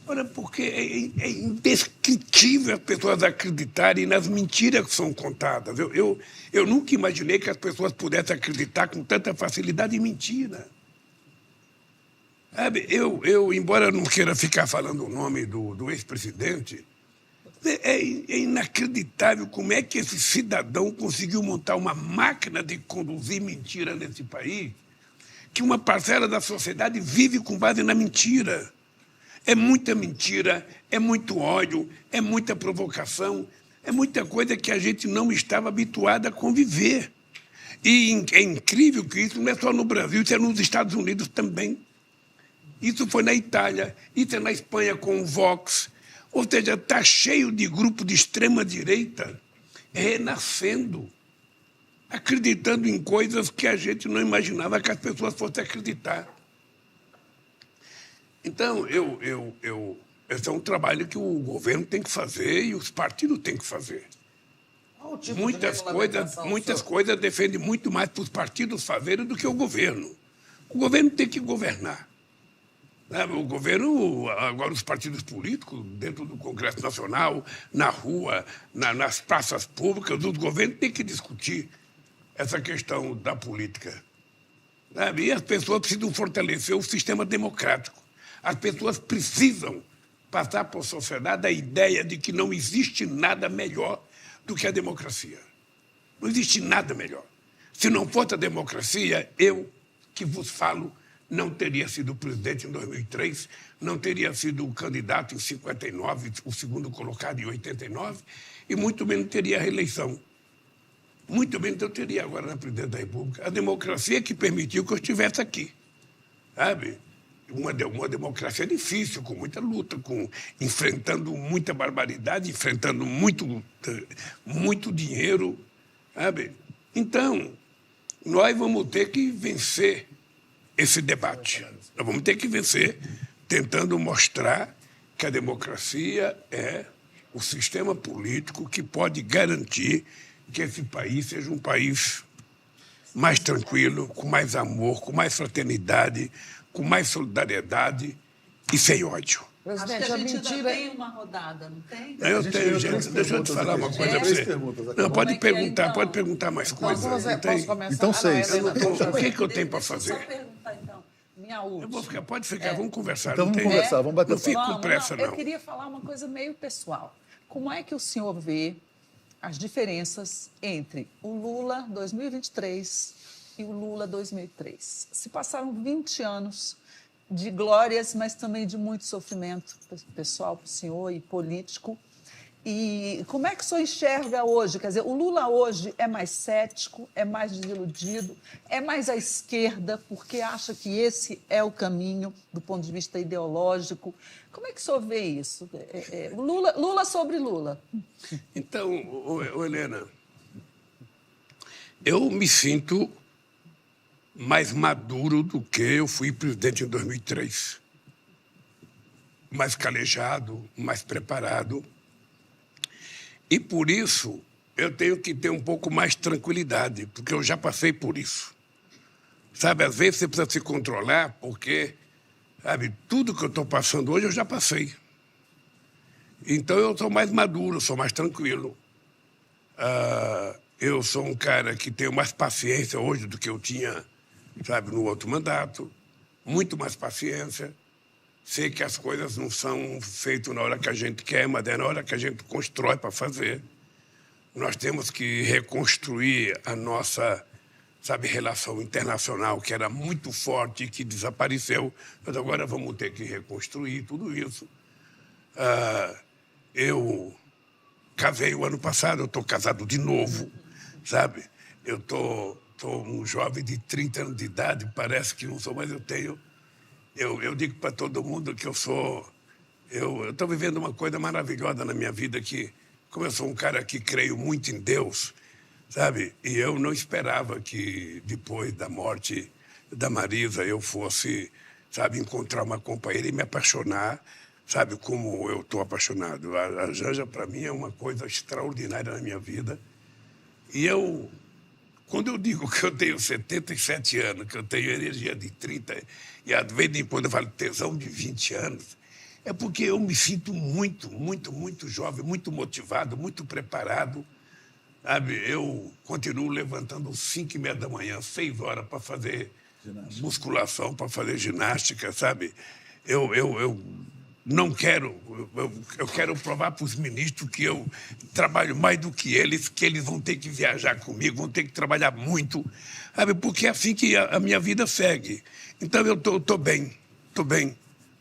B: Ora, porque é indescritível as pessoas acreditarem nas mentiras que são contadas. Eu nunca imaginei que as pessoas pudessem acreditar com tanta facilidade em mentira. Sabe, embora eu não queira ficar falando o nome do ex-presidente, é inacreditável como é que esse cidadão conseguiu montar uma máquina de conduzir mentira nesse país, que uma parcela da sociedade vive com base na mentira. É muita mentira, é muito ódio, é muita provocação, é muita coisa que a gente não estava habituado a conviver. E é incrível que isso não é só no Brasil, isso é nos Estados Unidos também. Isso foi na Itália, isso é na Espanha com o Vox. Ou seja, está cheio de grupo de extrema-direita renascendo, acreditando em coisas que a gente não imaginava que as pessoas fossem acreditar. Então, esse é um trabalho que o governo tem que fazer e os partidos têm que fazer.
D: Qual o tipo de
B: Muitas
D: regulamentação,
B: coisas defendem muito mais para os partidos fazerem do que o governo. O governo tem que governar. O governo, agora os partidos políticos, dentro do Congresso Nacional, na rua, nas praças públicas, os governos têm que discutir essa questão da política. E as pessoas precisam fortalecer o sistema democrático. As pessoas precisam passar para a sociedade a ideia de que não existe nada melhor do que a democracia. Não existe nada melhor. Se não fosse a democracia, eu, que vos falo, não teria sido presidente em 2003, não teria sido o candidato em 59, o segundo colocado em 89, e muito menos teria a reeleição. Muito menos eu teria agora na presidência da República. A democracia que permitiu que eu estivesse aqui, sabe? Uma democracia difícil, com muita luta, enfrentando muita barbaridade, enfrentando muito dinheiro, sabe? Então, nós vamos ter que vencer esse debate. Nós vamos ter que vencer tentando mostrar que a democracia é o sistema político que pode garantir que esse país seja um país mais tranquilo, com mais amor, com mais fraternidade, com mais solidariedade e sem ódio.
C: Acho que
D: Presidente,
C: a
D: a
C: gente ainda
D: mentira...
C: tem uma rodada, não tem?
B: Eu
A: gente
B: tenho,
A: tem
B: gente.
A: três
B: Deixa eu te
A: perguntas
B: falar
A: aqui.
B: uma coisa
A: É?
B: para
A: Três
B: você.
A: perguntas aqui.
B: Não,
C: Como
B: pode
C: é que é,
B: perguntar,
C: então?
B: pode perguntar mais
D: Então,
B: coisas.
D: vamos,
B: Não
D: posso
B: tem?
D: começar?
A: Então,
D: não,
A: 6.
D: Helena,
B: Então,
D: deixa eu
B: o que
D: ver.
B: que eu tenho para
C: Deixa eu
B: fazer?
C: só perguntar, então. Minha última.
B: Eu vou ficar, pode ficar, vamos conversar.
A: Então
B: não
A: vamos
B: tem?
A: conversar, vamos bater
B: Não
A: papo.
B: fique com pressa,
C: Eu
B: não.
C: queria falar uma coisa meio pessoal. Como é que o senhor vê as diferenças entre o Lula 2023 e o Lula 2003? Se passaram 20 anos de glórias, mas também de muito sofrimento pessoal para o senhor e político. E como é que o senhor enxerga hoje? Quer dizer, o Lula hoje é mais cético, é mais desiludido, é mais à esquerda, porque acha que esse é o caminho do ponto de vista ideológico. Como é que o senhor vê isso? O Lula sobre Lula.
B: Então, Helena, eu me sinto mais maduro do que eu fui presidente em 2003. Mais calejado, mais preparado. E, por isso, eu tenho que ter um pouco mais de tranquilidade, porque eu já passei por isso. Sabe, às vezes você precisa se controlar, porque, sabe, tudo que eu estou passando hoje eu já passei. Então, eu sou mais maduro, sou mais tranquilo. Eu sou um cara que tenho mais paciência hoje do que eu tinha, sabe, no outro mandato. Muito mais paciência. Sei que as coisas não são feitas na hora que a gente quer, mas é na hora que a gente constrói para fazer. Nós temos que reconstruir a nossa, sabe, relação internacional, que era muito forte e que desapareceu. Mas agora vamos ter que reconstruir tudo isso. Eu casei o ano passado, eu estou casado de novo, sabe? Eu estou um jovem de 30 anos de idade, parece que não sou, mas eu tenho... Eu digo para todo mundo que eu estou vivendo uma coisa maravilhosa na minha vida, que, como eu sou um cara que creio muito em Deus, sabe? E eu não esperava que, depois da morte da Marisa, eu fosse, sabe, encontrar uma companheira e me apaixonar, sabe, como eu estou apaixonado. A Janja, para mim, é uma coisa extraordinária na minha vida. E quando eu digo que eu tenho 77 anos, que eu tenho energia de 30, e às vezes depois eu falo tesão de 20 anos, é porque eu me sinto muito, muito, muito jovem, muito motivado, muito preparado. Sabe? Eu continuo levantando às 5h30 da manhã, 6 horas, para fazer musculação, para fazer ginástica, sabe? Eu não quero... Eu quero provar para os ministros que eu trabalho mais do que eles vão ter que viajar comigo, vão ter que trabalhar muito, sabe? Porque é assim que a minha vida segue. Então, eu estou bem,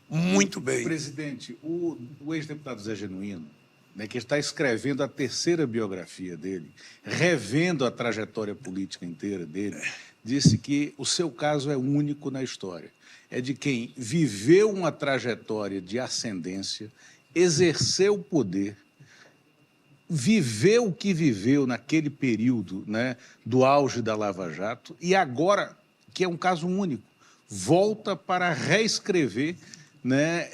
B: muito bem.
E: Presidente, o ex-deputado Zé Genuíno, né, que está escrevendo a terceira biografia dele, revendo a trajetória política inteira dele, disse que o seu caso é único na história. É de quem viveu uma trajetória de ascendência, exerceu o poder, viveu o que viveu naquele período, né, do auge da Lava Jato, e agora, que é um caso único, volta para reescrever, né,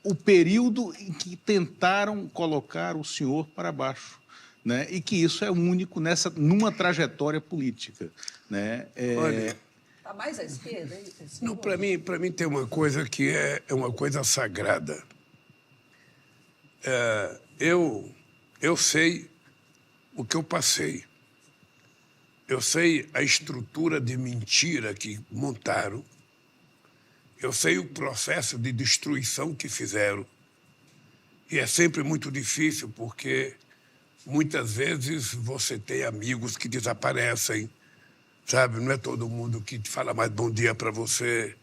E: o período em que tentaram colocar o senhor para baixo, né, e que isso é único numa trajetória política, né?
B: Olha,
C: Está mais à esquerda? É isso?
B: não, para mim tem uma coisa que é uma coisa sagrada. Eu sei o que eu passei. Eu sei a estrutura de mentira que montaram. Eu sei o processo de destruição que fizeram. E é sempre muito difícil, porque muitas vezes você tem amigos que desaparecem, sabe? Não é todo mundo que fala mais bom dia para você.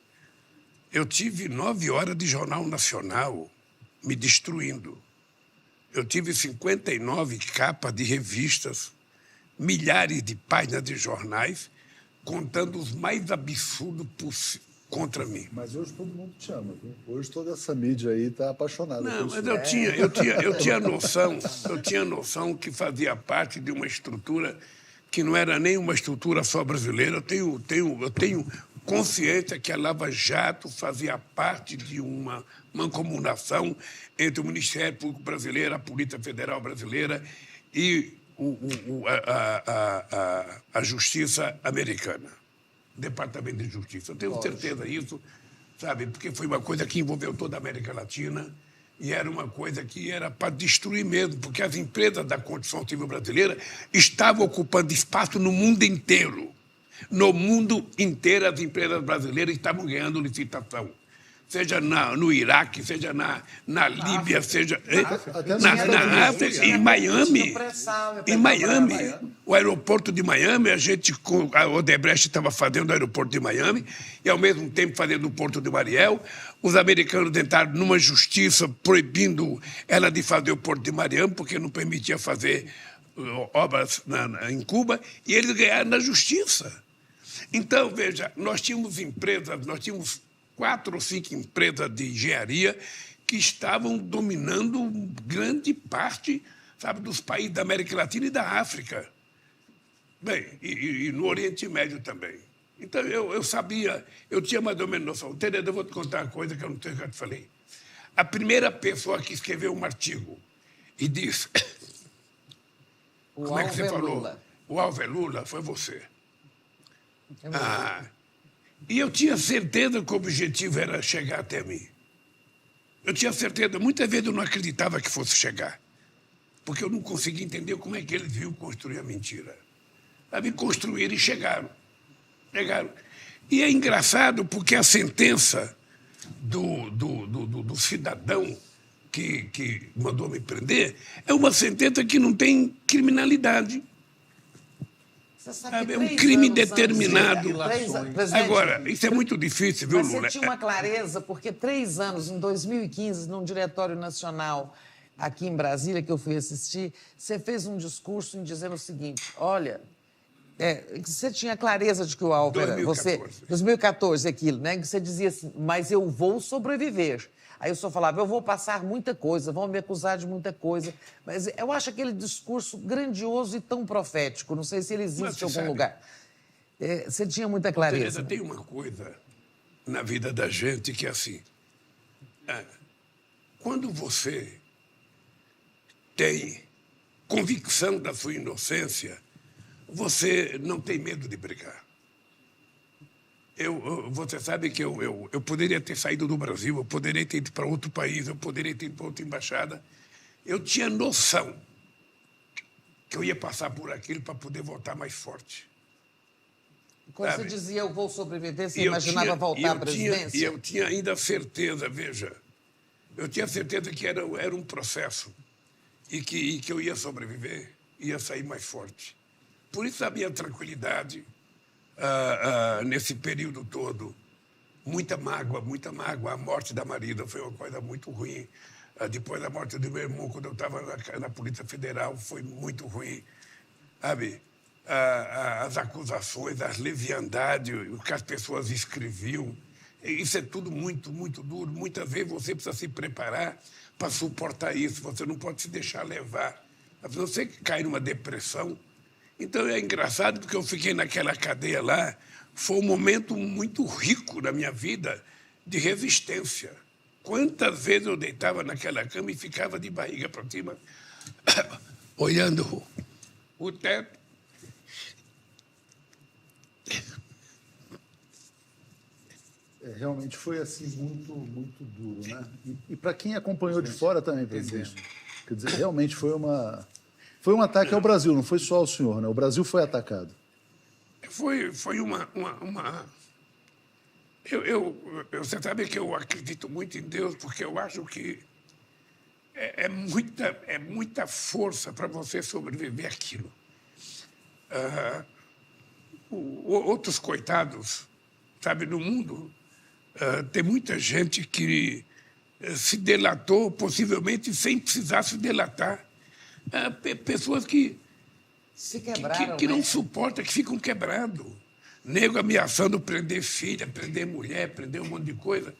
B: Eu tive 9 horas de Jornal Nacional me destruindo. Eu tive 59 capas de revistas, milhares de páginas de jornais, contando os mais absurdos possíveis contra mim.
A: Mas hoje todo mundo te ama, viu? Hoje toda essa mídia aí está apaixonada.
B: Não,
A: por
B: mas
A: isso.
B: eu tinha noção que fazia parte de uma estrutura que não era nem uma estrutura só brasileira. Eu tenho consciência que a Lava Jato fazia parte de uma mancomunação entre o Ministério Público Brasileiro, a Polícia Federal Brasileira e a Justiça Americana, o Departamento de Justiça. Eu tenho certeza disso, sabe, porque foi uma coisa que envolveu toda a América Latina e era uma coisa que era para destruir mesmo, porque as empresas da construção civil brasileira estavam ocupando espaço no mundo inteiro. No mundo inteiro, as empresas brasileiras estavam ganhando licitação. Seja no Iraque, seja na Líbia, seja na África, em Miami. Em Miami, o aeroporto de Miami, a Odebrecht estava fazendo o aeroporto de Miami e, ao mesmo tempo, fazendo o Porto de Mariel. Os americanos entraram numa justiça proibindo ela de fazer o Porto de Miami, porque não permitia fazer obras em Cuba, e eles ganharam na justiça. Então, veja, nós tínhamos 4 ou 5 empresas de engenharia que estavam dominando grande parte, sabe, dos países da América Latina e da África. Bem, e no Oriente Médio também. Então, eu sabia, eu tinha mais ou menos noção. Tereza, eu vou te contar uma coisa que eu não sei o que eu te falei. A primeira pessoa que escreveu um artigo e disse... Como é que você falou? O Alves Lula foi você. E eu tinha certeza que o objetivo era chegar até mim. Eu tinha certeza. Muitas vezes eu não acreditava que fosse chegar, porque eu não conseguia entender como é que eles viam construir a mentira. Sabe, construíram e chegaram. E é engraçado porque a sentença do cidadão que mandou me prender é uma sentença que não tem criminalidade. É um crime determinado. Agora, isso é muito difícil, viu, Lula?
D: Mas você tinha uma clareza, porque 3 anos, em 2015, num Diretório Nacional aqui em Brasília, que eu fui assistir, você fez um discurso dizendo o seguinte, olha, você tinha clareza de que o alvo era você... 2014, aquilo, né? Que você dizia assim, mas eu vou sobreviver. Aí o senhor falava, eu vou passar muita coisa, vão me acusar de muita coisa. Mas eu acho aquele discurso grandioso e tão profético. Não sei se ele existe em algum lugar. Você tinha muita clareza.
B: Tereza, tem uma coisa na vida da gente que é assim. Quando você tem convicção da sua inocência, você não tem medo de brigar. Você sabe que eu poderia ter saído do Brasil, eu poderia ter ido para outro país, eu poderia ter ido para outra embaixada. Eu tinha noção que eu ia passar por aquilo para poder voltar mais forte.
D: Quando você dizia eu vou sobreviver, você imaginava voltar à presidência?
B: E eu tinha ainda certeza, veja, eu tinha certeza que era um processo e que eu ia sobreviver, ia sair mais forte. Por isso a minha tranquilidade... nesse período todo, muita mágoa. A morte da Marida foi uma coisa muito ruim. Depois da morte do meu irmão, quando eu estava na Polícia Federal, foi muito ruim. Sabe? As acusações, as leviandades, o que as pessoas escreviam, isso é tudo muito, muito duro. Muitas vezes você precisa se preparar para suportar isso, você não pode se deixar levar. Você cai numa depressão. Então, é engraçado porque eu fiquei naquela cadeia lá. Foi um momento muito rico na minha vida de resistência. Quantas vezes eu deitava naquela cama e ficava de barriga para cima, olhando o teto.
A: Realmente foi assim muito, muito duro, né? E para quem acompanhou de fora também, presidente, quer dizer, realmente foi um ataque ao Brasil, não foi só ao senhor, né? O Brasil foi atacado.
B: Foi uma... Você sabe que eu acredito muito em Deus, porque eu acho que é muita força para você sobreviver àquilo. Outros coitados, sabe, no mundo, tem muita gente que se delatou, possivelmente sem precisar se delatar. Pessoas que
D: se quebraram,
B: que não suportam, que ficam quebrados. Nego ameaçando prender filha, prender mulher, prender um monte de coisa.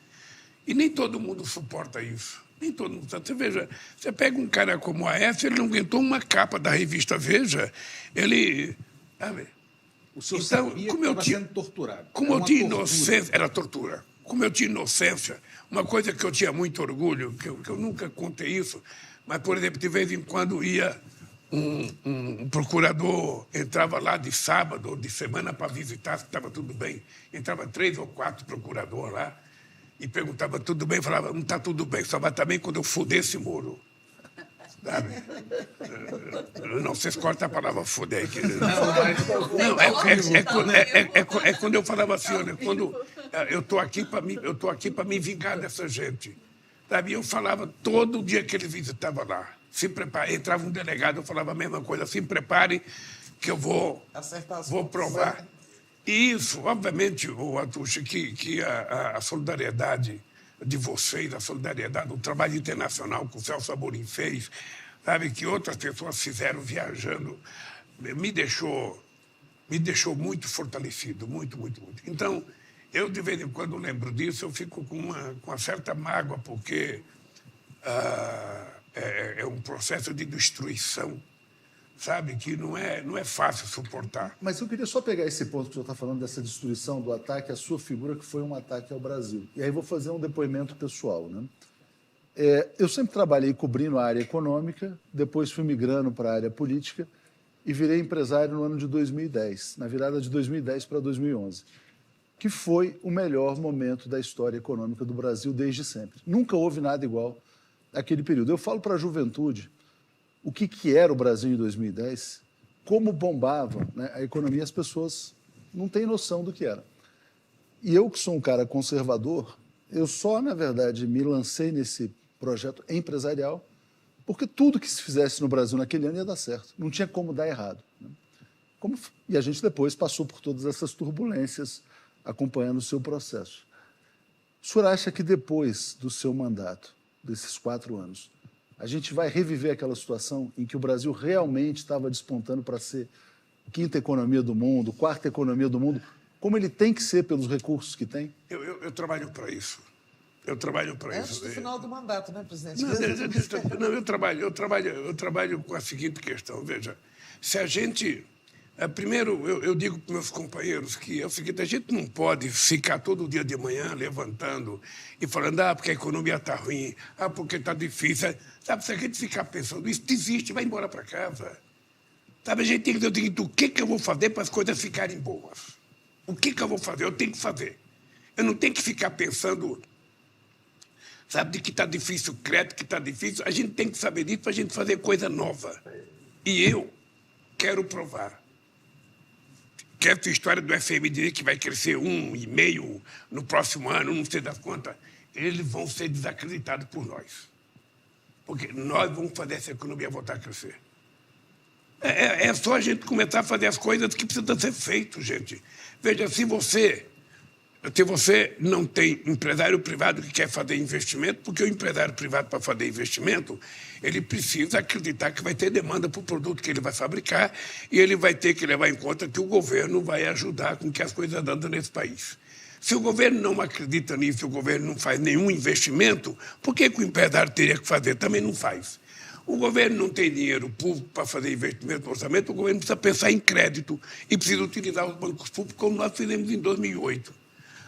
B: E nem todo mundo suporta isso. Nem todo mundo. Você veja, você pega um cara como a Aécio, ele não aguentou uma capa da revista Veja. Ele Sabe?
E: O senhor
B: Então,
E: sabia
B: como
E: que
B: eu
E: estava
B: tinha-
E: sendo torturado.
B: Como
E: Era
B: eu
E: uma
B: tinha
E: tortura.
B: inocência, era tortura. Como eu tinha inocência, uma coisa que eu tinha muito orgulho, que eu nunca contei isso, mas, por exemplo, de vez em quando ia um procurador, entrava lá de sábado ou de semana para visitar se estava tudo bem. Entrava 3 ou 4 procuradores lá e perguntava tudo bem, falava, não está tudo bem, só vai estar bem quando eu fuder esse muro. Sabe? Não, vocês cortam a palavra foder aqui. Não, é quando eu falava assim, olha, quando eu estou aqui para me vingar dessa gente. Sabe? Eu falava todo dia que ele visitava lá. Se prepare, entrava um delegado, eu falava a mesma coisa, se prepare que eu vou provar. E isso, obviamente, o Atucha, que a solidariedade de vocês, a solidariedade, o trabalho internacional que o Celso Amorim fez, sabe, que outras pessoas fizeram viajando, me deixou muito fortalecido, muito, muito, muito. Então, eu, de vez em quando, lembro disso, eu fico com uma certa mágoa, porque é um processo de destruição, sabe, que não é fácil suportar.
A: Mas eu queria só pegar esse ponto que o senhor está falando, dessa destruição do ataque à sua figura, que foi um ataque ao Brasil. E aí vou fazer um depoimento pessoal, né? Eu sempre trabalhei cobrindo a área econômica, depois fui migrando para a área política e virei empresário no ano de 2010, na virada de 2010 para 2011, que foi o melhor momento da história econômica do Brasil desde sempre. Nunca houve nada igual àquele período. Eu falo para a juventude o que era o Brasil em 2010, como bombava, né, a economia, as pessoas não têm noção do que era. E eu, que sou um cara conservador, eu só, na verdade, me lancei nesse projeto empresarial porque tudo que se fizesse no Brasil naquele ano ia dar certo. Não tinha como dar errado, né? E a gente depois passou por todas essas turbulências acompanhando o seu processo. O senhor acha que depois do seu mandato, desses 4 anos, a gente vai reviver aquela situação em que o Brasil realmente estava despontando para ser 5ª economia do mundo, 4ª economia do mundo, como ele tem que ser pelos recursos que tem?
B: Eu trabalho para isso. Eu trabalho para isso.
D: Antes do final do mandato, né, presidente?
B: Não, eu trabalho com a seguinte questão. Veja, se a gente... Primeiro, eu digo para meus companheiros que é o seguinte, a gente não pode ficar todo dia de manhã levantando e falando, porque a economia está ruim, porque está difícil. Sabe, se a gente ficar pensando isso, desiste, vai embora para casa. Sabe, a gente tem que dizer o seguinte, o que eu vou fazer para as coisas ficarem boas? O que eu vou fazer? Eu tenho que fazer. Eu não tenho que ficar pensando, sabe, de que está difícil o crédito, que está difícil. A gente tem que saber disso para a gente fazer coisa nova. E eu quero provar que essa história do FMI dizer que vai crescer 1,5% no próximo ano, não sei das quantas, eles vão ser desacreditados por nós. Porque nós vamos fazer essa economia voltar a crescer. É só a gente começar a fazer as coisas que precisam ser feitas, gente. Veja, se você não tem empresário privado que quer fazer investimento, porque o empresário privado, para fazer investimento, ele precisa acreditar que vai ter demanda para o produto que ele vai fabricar e ele vai ter que levar em conta que o governo vai ajudar com que as coisas andem nesse país. Se o governo não acredita nisso, se o governo não faz nenhum investimento, por que o empresário teria que fazer? Também não faz. O governo não tem dinheiro público para fazer investimento no orçamento, o governo precisa pensar em crédito e precisa utilizar os bancos públicos como nós fizemos em 2008.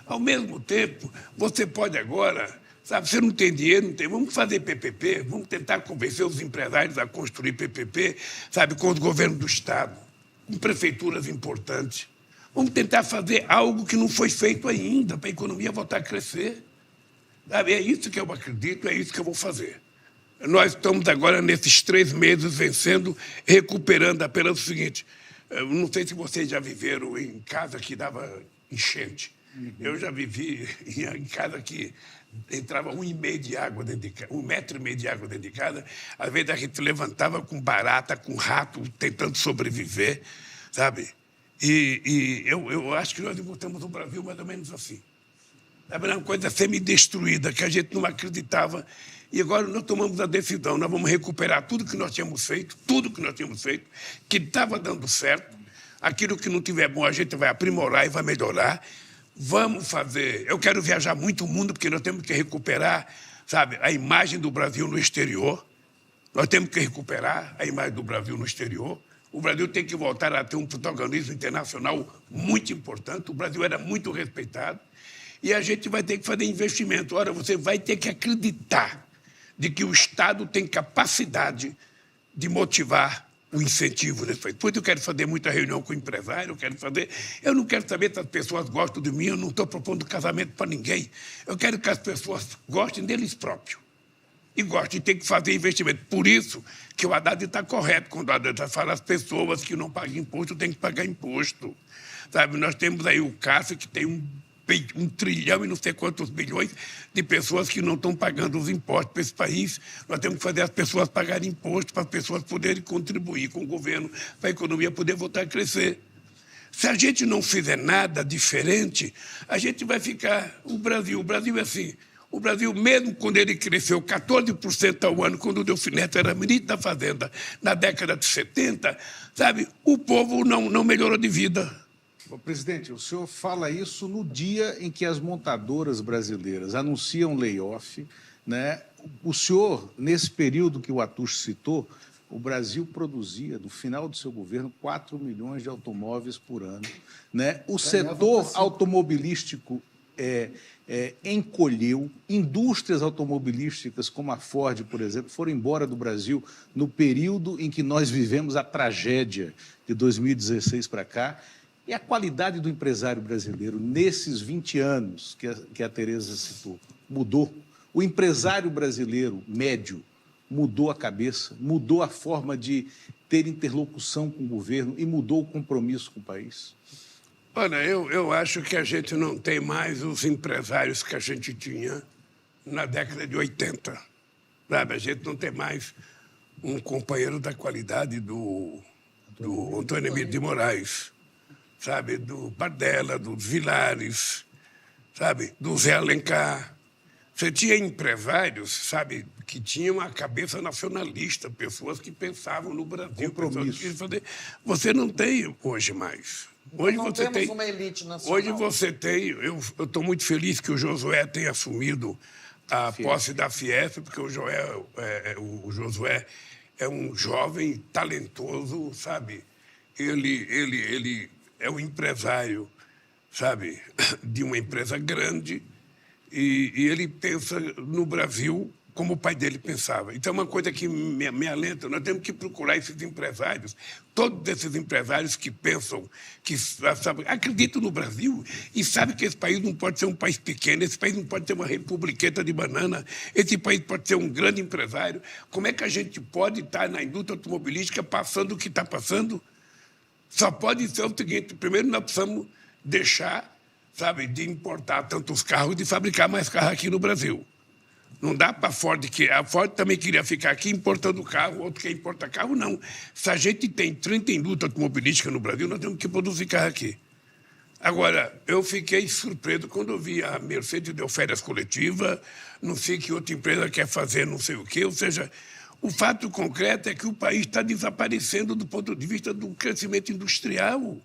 B: Ao mesmo tempo, você pode agora, sabe, você não tem dinheiro, não tem, vamos fazer PPP, vamos tentar convencer os empresários a construir PPP, sabe, com os governos do Estado, com prefeituras importantes. Vamos tentar fazer algo que não foi feito ainda para a economia voltar a crescer. Sabe, é isso que eu acredito, é isso que eu vou fazer. Nós estamos agora, nesses 3 meses, vencendo, recuperando apenas o seguinte, não sei se vocês já viveram em casa que dava enchente. Eu já vivi em casa que entrava 1,5 de água dentro de casa, 1,5 metro de água dentro de casa. Às vezes a gente levantava com barata, com rato, tentando sobreviver, sabe? E eu acho que nós encontramos o Brasil mais ou menos assim. Sabe, uma coisa semi-destruída, que a gente não acreditava. E agora nós tomamos a decisão, nós vamos recuperar tudo que nós tínhamos feito, que estava dando certo. Aquilo que não tiver bom, a gente vai aprimorar e vai melhorar. Vamos fazer... Eu quero viajar muito o mundo, porque nós temos que recuperar, sabe, a imagem do Brasil no exterior. Nós temos que recuperar a imagem do Brasil no exterior, O Brasil tem que voltar a ter um protagonismo internacional muito importante. O Brasil era muito respeitado. E a gente vai ter que fazer investimento. Ora, você vai ter que acreditar de que o Estado tem capacidade de motivar o incentivo nesse país. Depois eu quero fazer muita reunião com o empresário, eu não quero saber se as pessoas gostam de mim, eu não estou propondo casamento para ninguém. Eu quero que as pessoas gostem deles próprios. E gostem, tem que fazer investimento. Por isso que o Haddad está correto quando o Haddad fala as pessoas que não pagam imposto têm que pagar imposto. Sabe, nós temos aí o CAF, que tem 1 trilhão e não sei quantos bilhões de pessoas que não estão pagando os impostos para esse país. Nós temos que fazer as pessoas pagarem imposto para as pessoas poderem contribuir com o governo, para a economia poder voltar a crescer. Se a gente não fizer nada diferente, a gente vai ficar... O Brasil é assim. O Brasil, mesmo quando ele cresceu 14% ao ano, quando o Delfim Neto era ministro da Fazenda, na década de 70, sabe, o povo não melhorou de vida.
E: Bom, presidente, o senhor fala isso no dia em que as montadoras brasileiras anunciam layoff, né? O senhor, nesse período que o Atush citou, o Brasil produzia, no final do seu governo, 4 milhões de automóveis por ano, né? O setor automobilístico encolheu, indústrias automobilísticas como a Ford, por exemplo, foram embora do Brasil no período em que nós vivemos a tragédia de 2016 para cá. E a qualidade do empresário brasileiro nesses 20 anos que a Tereza citou mudou. O empresário brasileiro médio mudou a cabeça, mudou a forma de ter interlocução com o governo e mudou o compromisso com o país.
B: Olha, eu acho que a gente não tem mais os empresários que a gente tinha na década de 80. Sabe? A gente não tem mais um companheiro da qualidade do Antônio Emílio de Moraes, sabe? Do Bardella, dos Vilares, sabe? Do Zé Alencar. Você tinha empresários, sabe, que tinham a cabeça nacionalista, pessoas que pensavam no Brasil. Você não tem hoje mais. Hoje
D: não
B: você
D: temos
B: tem
D: uma elite nacional.
B: Hoje você tem... Eu estou muito feliz que o Josué tenha assumido a posse da Fiesp, porque o Josué é um jovem talentoso, sabe? Ele é um empresário, sabe, de uma empresa grande, e ele pensa no Brasil como o pai dele pensava. Então, é uma coisa que me alenta. Nós temos que procurar esses empresários, todos esses empresários que pensam, que sabe, acreditam no Brasil e sabem que esse país não pode ser um país pequeno, esse país não pode ser uma republiqueta de banana, esse país pode ser um grande empresário. Como é que a gente pode estar na indústria automobilística passando o que está passando? Só pode ser o seguinte: primeiro nós precisamos deixar, sabe, de importar tantos carros e de fabricar mais carros aqui no Brasil. Não dá para a Ford, que a Ford também queria ficar aqui importando carro, outro quer importar carro, não. Se a gente tem 30 indústrias automobilísticas no Brasil, nós temos que produzir carro aqui. Agora, eu fiquei surpreso quando eu vi a Mercedes deu férias coletivas, não sei que outra empresa quer fazer não sei o quê, ou seja, o fato concreto é que o país está desaparecendo do ponto de vista do crescimento industrial.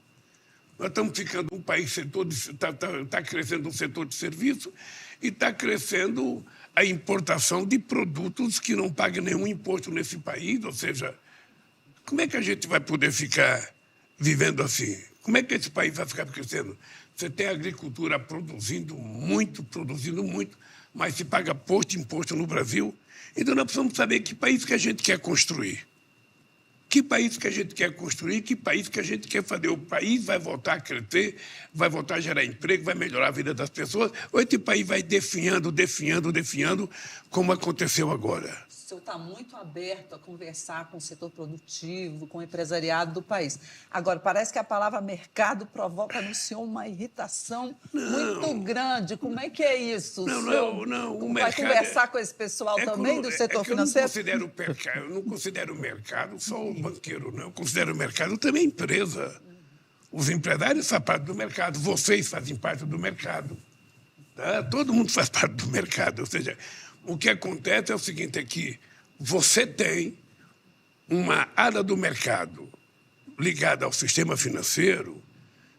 B: Nós estamos ficando um país, está crescendo o setor de serviço e está crescendo a importação de produtos que não pagam nenhum imposto nesse país. Ou seja, como é que a gente vai poder ficar vivendo assim? Como é que esse país vai ficar crescendo? Você tem a agricultura produzindo muito, mas se paga pouco imposto no Brasil. Então, nós precisamos saber que país que a gente quer construir. Que país que a gente quer construir, que país que a gente quer fazer. O país vai voltar a crescer, vai voltar a gerar emprego, vai melhorar a vida das pessoas, ou esse país vai definhando, como aconteceu agora?
C: O senhor está muito aberto a conversar com o setor produtivo, com o empresariado do país. Agora, parece que a palavra mercado provoca no senhor uma irritação muito grande. Como é que é isso?
B: Não. O
C: vai conversar com esse pessoal também do setor financeiro?
B: Eu não considero o mercado só o banqueiro, não. Eu considero o mercado também empresa. Os empresários fazem parte do mercado, vocês fazem parte do mercado. Tá? Todo mundo faz parte do mercado. Ou seja, o que acontece é o seguinte, é que você tem uma área do mercado ligada ao sistema financeiro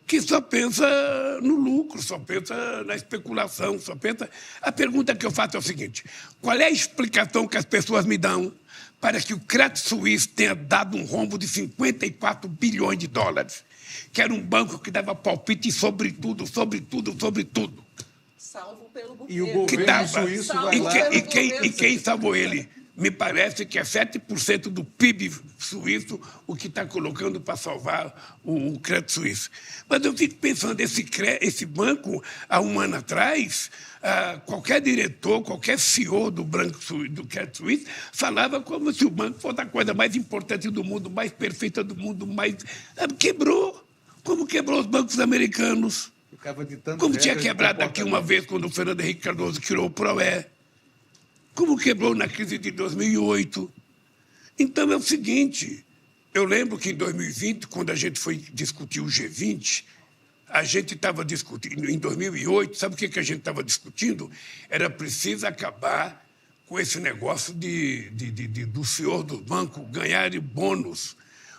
B: que só pensa no lucro, só pensa na especulação, só pensa... A pergunta que eu faço é o seguinte: qual é a explicação que as pessoas me dão para que o Credit Suisse tenha dado um rombo de 54 bilhões de dólares, que era um banco que dava palpite sobre tudo, sobre tudo, sobre tudo?
C: Salvo pelo governo.
E: E o governo suíço vai lá...
B: E quem salvou ele? Me parece que é 7% do PIB suíço o que está colocando para salvar o Credit Suisse. Mas eu fico pensando, esse banco, há um ano atrás, qualquer diretor, qualquer CEO do Credit Suisse falava como se o banco fosse a coisa mais importante do mundo, mais perfeita do mundo, mais... Quebrou. Como quebrou os bancos americanos. Como tinha quebrado aqui uma vez quando o Fernando Henrique Cardoso criou o PROE. Como quebrou na crise de 2008. Então, é o seguinte, eu lembro que em 2020, quando a gente foi discutir o G20, a gente estava discutindo, em 2008, sabe o que a gente estava discutindo? Era preciso acabar com esse negócio do senhor do banco ganhar bônus,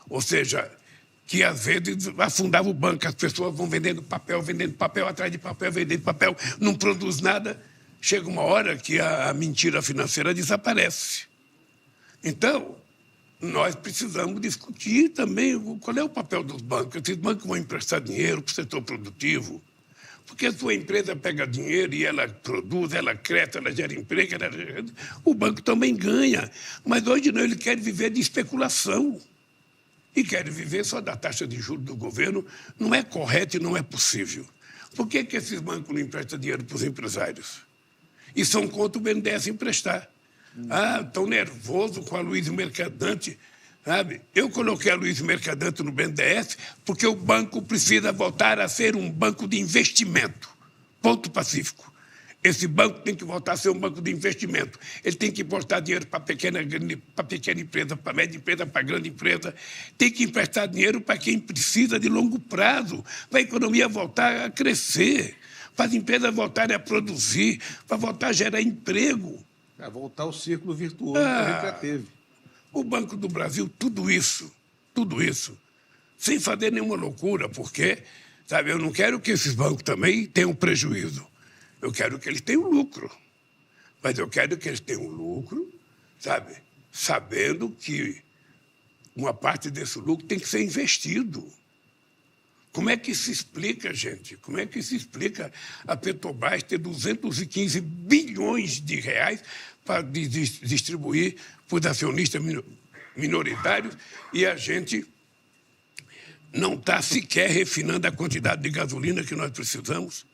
B: ou seja, que às vezes afundava o banco, as pessoas vão vendendo papel atrás de papel, vendendo papel, não produz nada. Chega uma hora que a mentira financeira desaparece. Então, nós precisamos discutir também qual é o papel dos bancos. Esses bancos vão emprestar dinheiro para o setor produtivo, porque a sua empresa pega dinheiro e ela produz, ela cresce, ela gera emprego, o banco também ganha. Mas hoje não, ele quer viver de especulação. E quer viver só da taxa de juros do governo. Não é correto e não é possível. Por que esses bancos não emprestam dinheiro para os empresários? E são contra o BNDES emprestar. Tão nervoso com a Luiz Mercadante. Sabe? Eu coloquei a Luiz Mercadante no BNDES porque o banco precisa voltar a ser um banco de investimento. Ponto pacífico. Esse banco tem que voltar a ser um banco de investimento. Ele tem que emprestar dinheiro para pequena empresa, para média empresa, para grande empresa. Tem que emprestar dinheiro para quem precisa de longo prazo, para a economia voltar a crescer, para as empresas voltarem a produzir, para voltar a gerar emprego.
E: Para voltar ao círculo virtuoso que a gente já teve.
B: O Banco do Brasil, tudo isso, sem fazer nenhuma loucura, porque, sabe, eu não quero que esses bancos também tenham prejuízo. Eu quero que eles tenham lucro. Mas eu quero que eles tenham lucro, sabe, sabendo que uma parte desse lucro tem que ser investido. Como é que se explica, gente? Como é que se explica a Petrobras ter 215 bilhões de reais para distribuir para os acionistas minoritários e a gente não está sequer refinando a quantidade de gasolina que nós precisamos?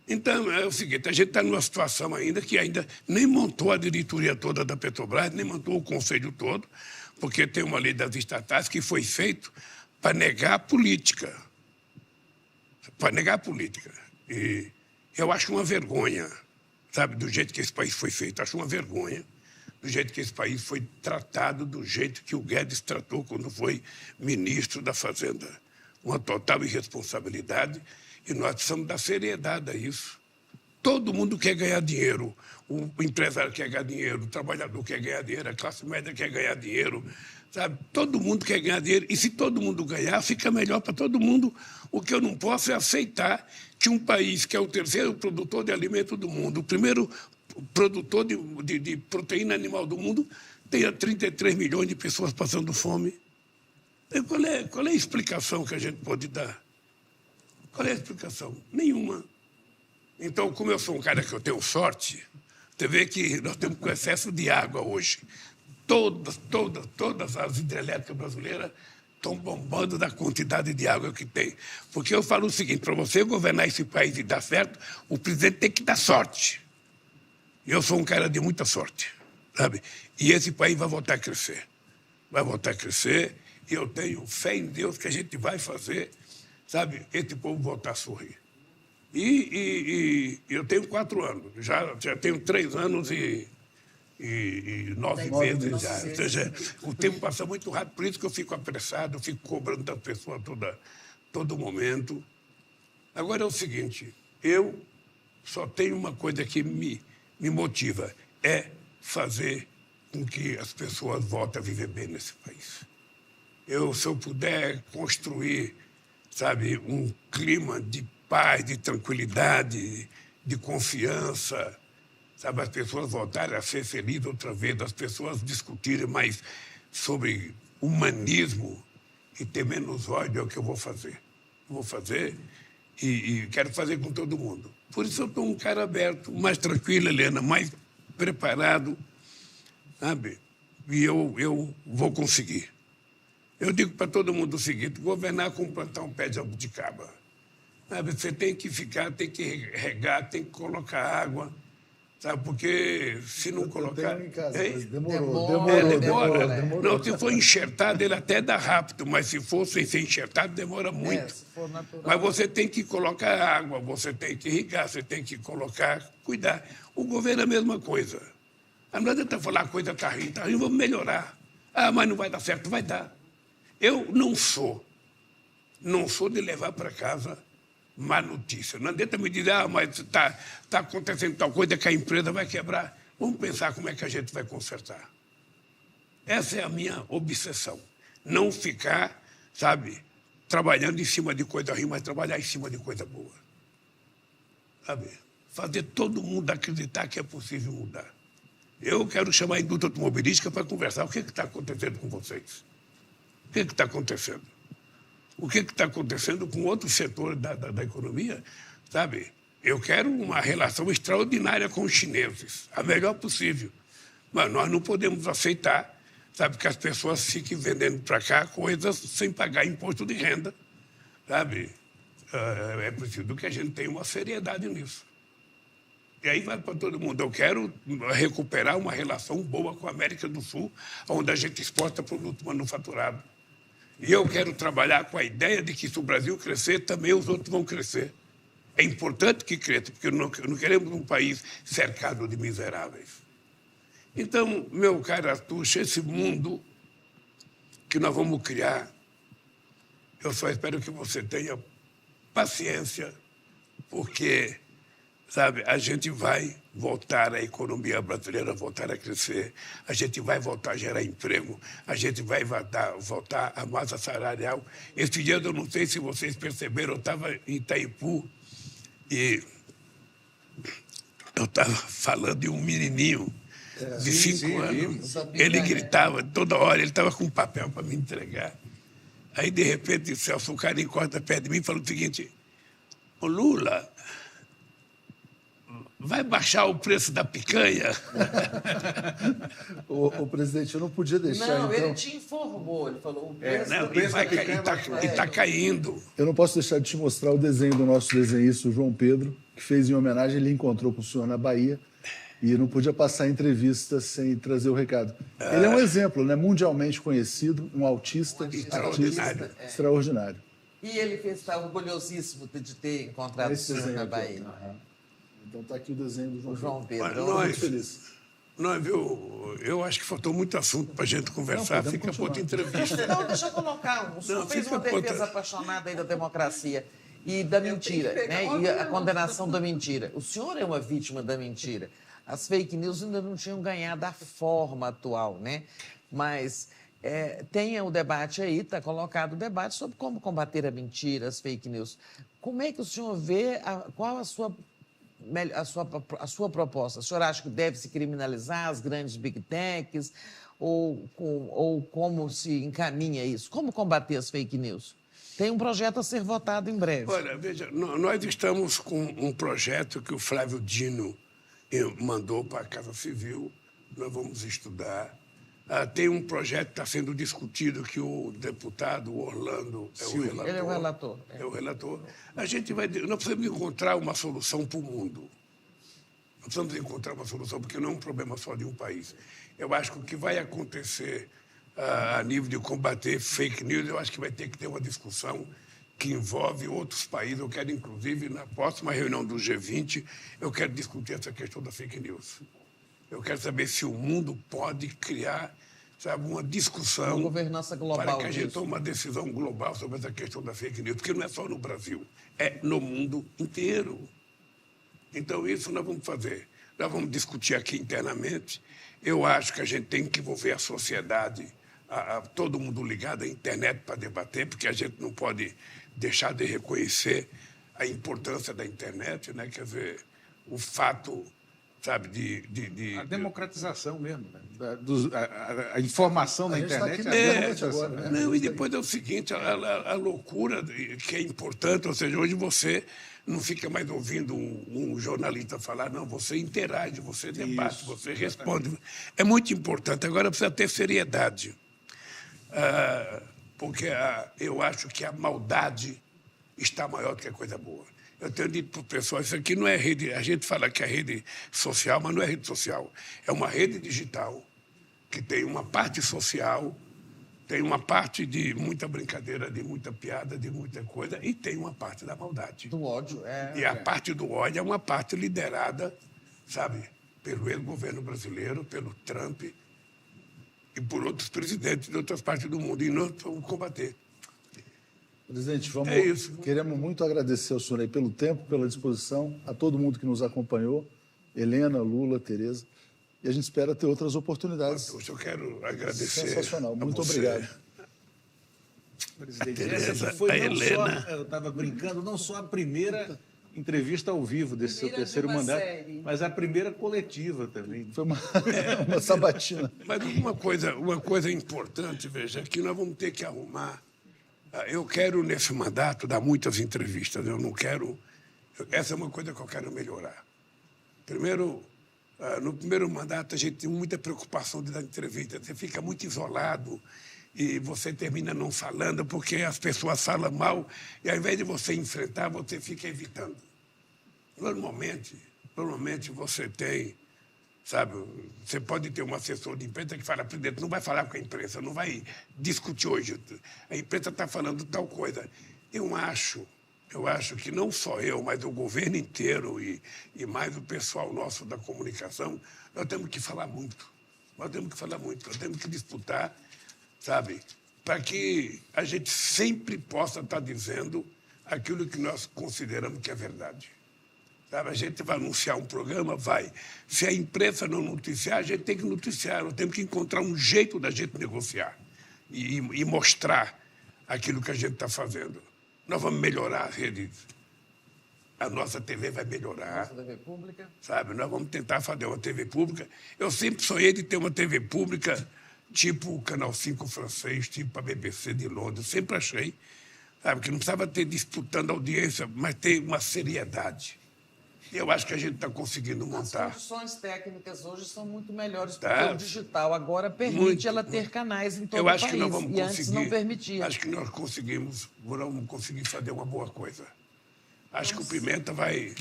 B: Então, é o seguinte, a gente está numa situação ainda que ainda nem montou a diretoria toda da Petrobras, nem montou o conselho todo, porque tem uma lei das estatais que foi feito para negar a política. Para negar a política. E eu acho uma vergonha, sabe, do jeito que esse país foi feito. Acho uma vergonha do jeito que esse país foi tratado, do jeito que o Guedes tratou quando foi ministro da Fazenda. Uma total irresponsabilidade e nós precisamos dar seriedade a isso. Todo mundo quer ganhar dinheiro. O empresário quer ganhar dinheiro, o trabalhador quer ganhar dinheiro, a classe média quer ganhar dinheiro. Sabe? Todo mundo quer ganhar dinheiro e, se todo mundo ganhar, fica melhor para todo mundo. O que eu não posso é aceitar que um país que é o terceiro produtor de alimento do mundo, o primeiro produtor de proteína animal do mundo, tenha 33 milhões de pessoas passando fome. E qual é a explicação que a gente pode dar? Qual é a explicação? Nenhuma. Então, como eu sou um cara que eu tenho sorte, você vê que nós temos com excesso de água hoje. Todas as hidrelétricas brasileiras estão bombando da quantidade de água que tem. Porque eu falo o seguinte, para você governar esse país e dar certo, o presidente tem que dar sorte. Eu sou um cara de muita sorte, sabe? E esse país vai voltar a crescer. Vai voltar a crescer e eu tenho fé em Deus que a gente vai fazer, sabe, esse povo voltar a sorrir. E eu tenho 4 anos, já tenho 3 anos e 9 meses já. Ou seja, o tempo passa muito rápido, por isso que eu fico apressado, eu fico cobrando da pessoa todo momento. Agora é o seguinte, eu só tenho uma coisa que me motiva, é fazer com que as pessoas voltem a viver bem nesse país. Se eu puder construir sabe, um clima de paz, de tranquilidade, de confiança, sabe, as pessoas voltarem a ser felizes outra vez, as pessoas discutirem mais sobre humanismo e ter menos ódio é o que eu vou fazer. Vou fazer e quero fazer com todo mundo. Por isso eu estou um cara aberto, mais tranquilo, Helena, mais preparado, sabe? E eu vou conseguir. Eu digo para todo mundo o seguinte: governar como plantar um pé de abuticaba. Sabe? Você tem que ficar, tem que regar, tem que colocar água, sabe? Porque se não colocar...
A: Eu tenho em casa,
B: Hein?
A: mas
B: Demora.
A: demorou.
B: Não, se for enxertado, ele até dá rápido, mas se for sem ser enxertado, demora muito.
D: se for natural.
B: Mas você tem que colocar água, você tem que irrigar, você tem que colocar, cuidar. O governo é a mesma coisa. Não adianta falar a coisa está ruim, vamos melhorar. Ah, mas não vai dar certo, vai dar. Eu não sou de levar para casa má notícia. Não adianta me dizer, mas está acontecendo tal coisa que a empresa vai quebrar. Vamos pensar como é que a gente vai consertar. Essa é a minha obsessão. Não ficar, sabe, trabalhando em cima de coisa ruim, mas trabalhar em cima de coisa boa. Sabe? Fazer todo mundo acreditar que é possível mudar. Eu quero chamar a indústria automobilística para conversar. O que está acontecendo com vocês? O que está acontecendo? O que está acontecendo com outros setores da economia? Sabe? Eu quero uma relação extraordinária com os chineses, a melhor possível. Mas nós não podemos aceitar, sabe, que as pessoas fiquem vendendo para cá coisas sem pagar imposto de renda. Sabe? É preciso que a gente tenha uma seriedade nisso. E aí vai para todo mundo. Eu quero recuperar uma relação boa com a América do Sul, onde a gente exporta produto manufaturado. E eu quero trabalhar com a ideia de que se o Brasil crescer, também os outros vão crescer. É importante que cresça, porque não queremos um país cercado de miseráveis. Então, meu caro Artuxa, esse mundo que nós vamos criar, eu só espero que você tenha paciência, porque, sabe, a gente vai voltar a economia brasileira, voltar a crescer, a gente vai voltar a gerar emprego, a gente vai voltar a massa salarial. Esse dia, eu não sei se vocês perceberam, eu estava em Itaipu e eu estava falando de um menininho de 5 anos. Ele gritava toda hora, ele estava com um papel para me entregar. Aí, de repente, o Celso, o cara encosta perto de mim e falou o seguinte: ô Lula, vai baixar o preço da picanha?
A: Ô, presidente, eu não podia deixar,
D: Não,
A: então...
D: ele te informou, ele falou...
B: E está caindo.
A: Eu não posso deixar de te mostrar o desenho do nosso desenhista, o João Pedro, que fez em homenagem, ele encontrou com o senhor na Bahia e não podia passar a entrevista sem trazer o recado. Ele é um exemplo, né, mundialmente conhecido, um autista, extraordinário.
D: E ele está orgulhosíssimo de ter encontrado o senhor na Bahia.
A: Então está aqui o desenho do
D: João Pedro.
B: Mas
A: Estou muito feliz.
B: Eu acho que faltou muito assunto para a gente conversar.
A: Não,
B: fica para outra entrevista.
D: Não, deixa eu colocar. O senhor fez uma defesa apaixonada aí da democracia e da mentira, né? E a condenação da mentira. O senhor é uma vítima da mentira. As fake news ainda não tinham ganhado a forma atual, né? Mas tem o debate aí, está colocado o debate sobre como combater a mentira, as fake news. Como é que o senhor vê, qual a sua proposta? O senhor acha que deve se criminalizar as grandes big techs? Ou como se encaminha isso? Como combater as fake news? Tem um projeto a ser votado em breve.
B: Olha, veja, nós estamos com um projeto que o Flávio Dino mandou para a Casa Civil. Nós vamos estudar. Tem um projeto que está sendo discutido que o deputado Orlando é o relator.
D: Ele é o relator.
B: É o relator. Nós precisamos encontrar uma solução para o mundo. Nós precisamos encontrar uma solução, porque não é um problema só de um país. Eu acho que o que vai acontecer a nível de combater fake news, eu acho que vai ter que ter uma discussão que envolve outros países. Eu quero, inclusive, na próxima reunião do G20, eu quero discutir essa questão da fake news. Eu quero saber se o mundo pode criar, sabe, uma discussão...
D: Uma governança global.
B: Para que a gente tome uma decisão global sobre essa questão da fake news, porque não é só no Brasil, é no mundo inteiro. Então, isso nós vamos fazer. Nós vamos discutir aqui internamente. Eu acho que a gente tem que envolver a sociedade, todo mundo ligado à internet para debater, porque a gente não pode deixar de reconhecer a importância da internet, né? Quer dizer, o fato, sabe,
E: A democratização mesmo, né? A informação na
A: gente tá
E: internet
A: aqui
E: é a
A: na
E: democratização.
A: agora, né?
B: Não, e depois é o seguinte, a loucura que é importante, ou seja, hoje você não fica mais ouvindo um jornalista falar, não, você interage, você debate,
E: Isso,
B: você responde. É muito importante. Agora precisa ter seriedade, porque eu acho que a maldade está maior do que a coisa boa. Eu tenho dito para o pessoal, isso aqui não é rede, a gente fala que é rede social, mas não é rede social. É uma rede digital que tem uma parte social, tem uma parte de muita brincadeira, de muita piada, de muita coisa, e tem uma parte da maldade.
D: Do ódio.
B: E a parte do ódio é uma parte liderada, sabe, pelo ex-governo brasileiro, pelo Trump e por outros presidentes de outras partes do mundo. E nós vamos combater.
A: Presidente,
B: É isso.
A: queremos muito agradecer ao senhor aí pelo tempo, pela disposição, a todo mundo que nos acompanhou, Helena, Lula, Tereza, e a gente espera ter outras oportunidades.
B: Eu quero agradecer.
A: Sensacional,
B: a
A: muito
B: você.
A: obrigado.
E: Presidente,
B: Tereza,
E: essa foi
B: a
E: não só,
B: Helena.
E: eu estava brincando, não só a primeira entrevista ao vivo desse seu
C: Primeira de
E: terceiro
C: uma
E: mandato,
C: série.
E: mas a primeira coletiva também.
A: Foi uma, uma sabatina.
B: Mas uma coisa importante, veja, que nós vamos ter que arrumar. Eu quero, nesse mandato, dar muitas entrevistas. Eu não quero. Essa é uma coisa que eu quero melhorar. Primeiro, no primeiro mandato, a gente tem muita preocupação de dar entrevista. Você fica muito isolado e você termina não falando porque as pessoas falam mal e, ao invés de você enfrentar, você fica evitando. Normalmente você tem, sabe, você pode ter um assessor de imprensa que fala, presidente, não vai falar com a imprensa, não vai discutir hoje. A imprensa está falando tal coisa. Eu acho que não só eu, mas o governo inteiro e mais o pessoal nosso da comunicação, nós temos que falar muito. Nós temos que disputar, sabe, para que a gente sempre possa estar dizendo aquilo que nós consideramos que é verdade. Sabe, a gente vai anunciar um programa, vai. Se a imprensa não noticiar, a gente tem que noticiar. Nós temos que encontrar um jeito da gente negociar e mostrar aquilo que a gente está fazendo. Nós vamos melhorar as redes. A nossa TV vai melhorar.
D: Nossa TV pública.
B: Sabe, nós vamos tentar fazer uma TV pública. Eu sempre sonhei de ter uma TV pública tipo o Canal 5 francês, tipo a BBC de Londres. Sempre achei, sabe, que não precisava ter disputando audiência, mas ter uma seriedade. E eu acho que a gente está conseguindo montar.
D: As condições técnicas hoje são muito melhores, porque
B: Tá.
D: o digital agora permite
B: Muito,
D: ela ter canais em todo
B: Eu
D: o
B: acho
D: país.
B: que nós vamos
D: E
B: conseguir.
D: antes não permitia.
B: Acho que nós vamos conseguir fazer uma boa coisa. Acho que o Pimenta vai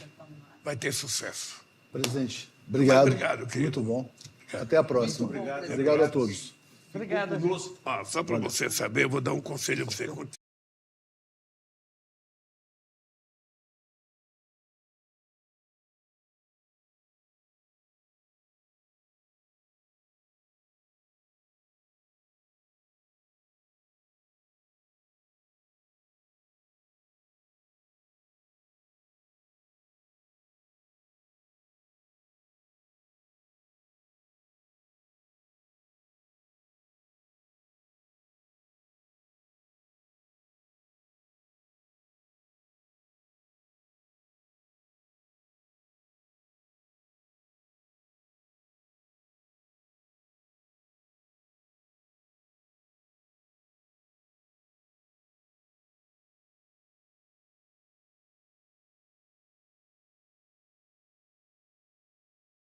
B: ter sucesso.
A: Presidente, obrigado.
B: Obrigado, querido.
A: Muito bom. Até a próxima.
C: Muito bom,
A: Obrigado a todos.
D: Obrigada.
B: Só para você saber, eu vou dar um conselho para você.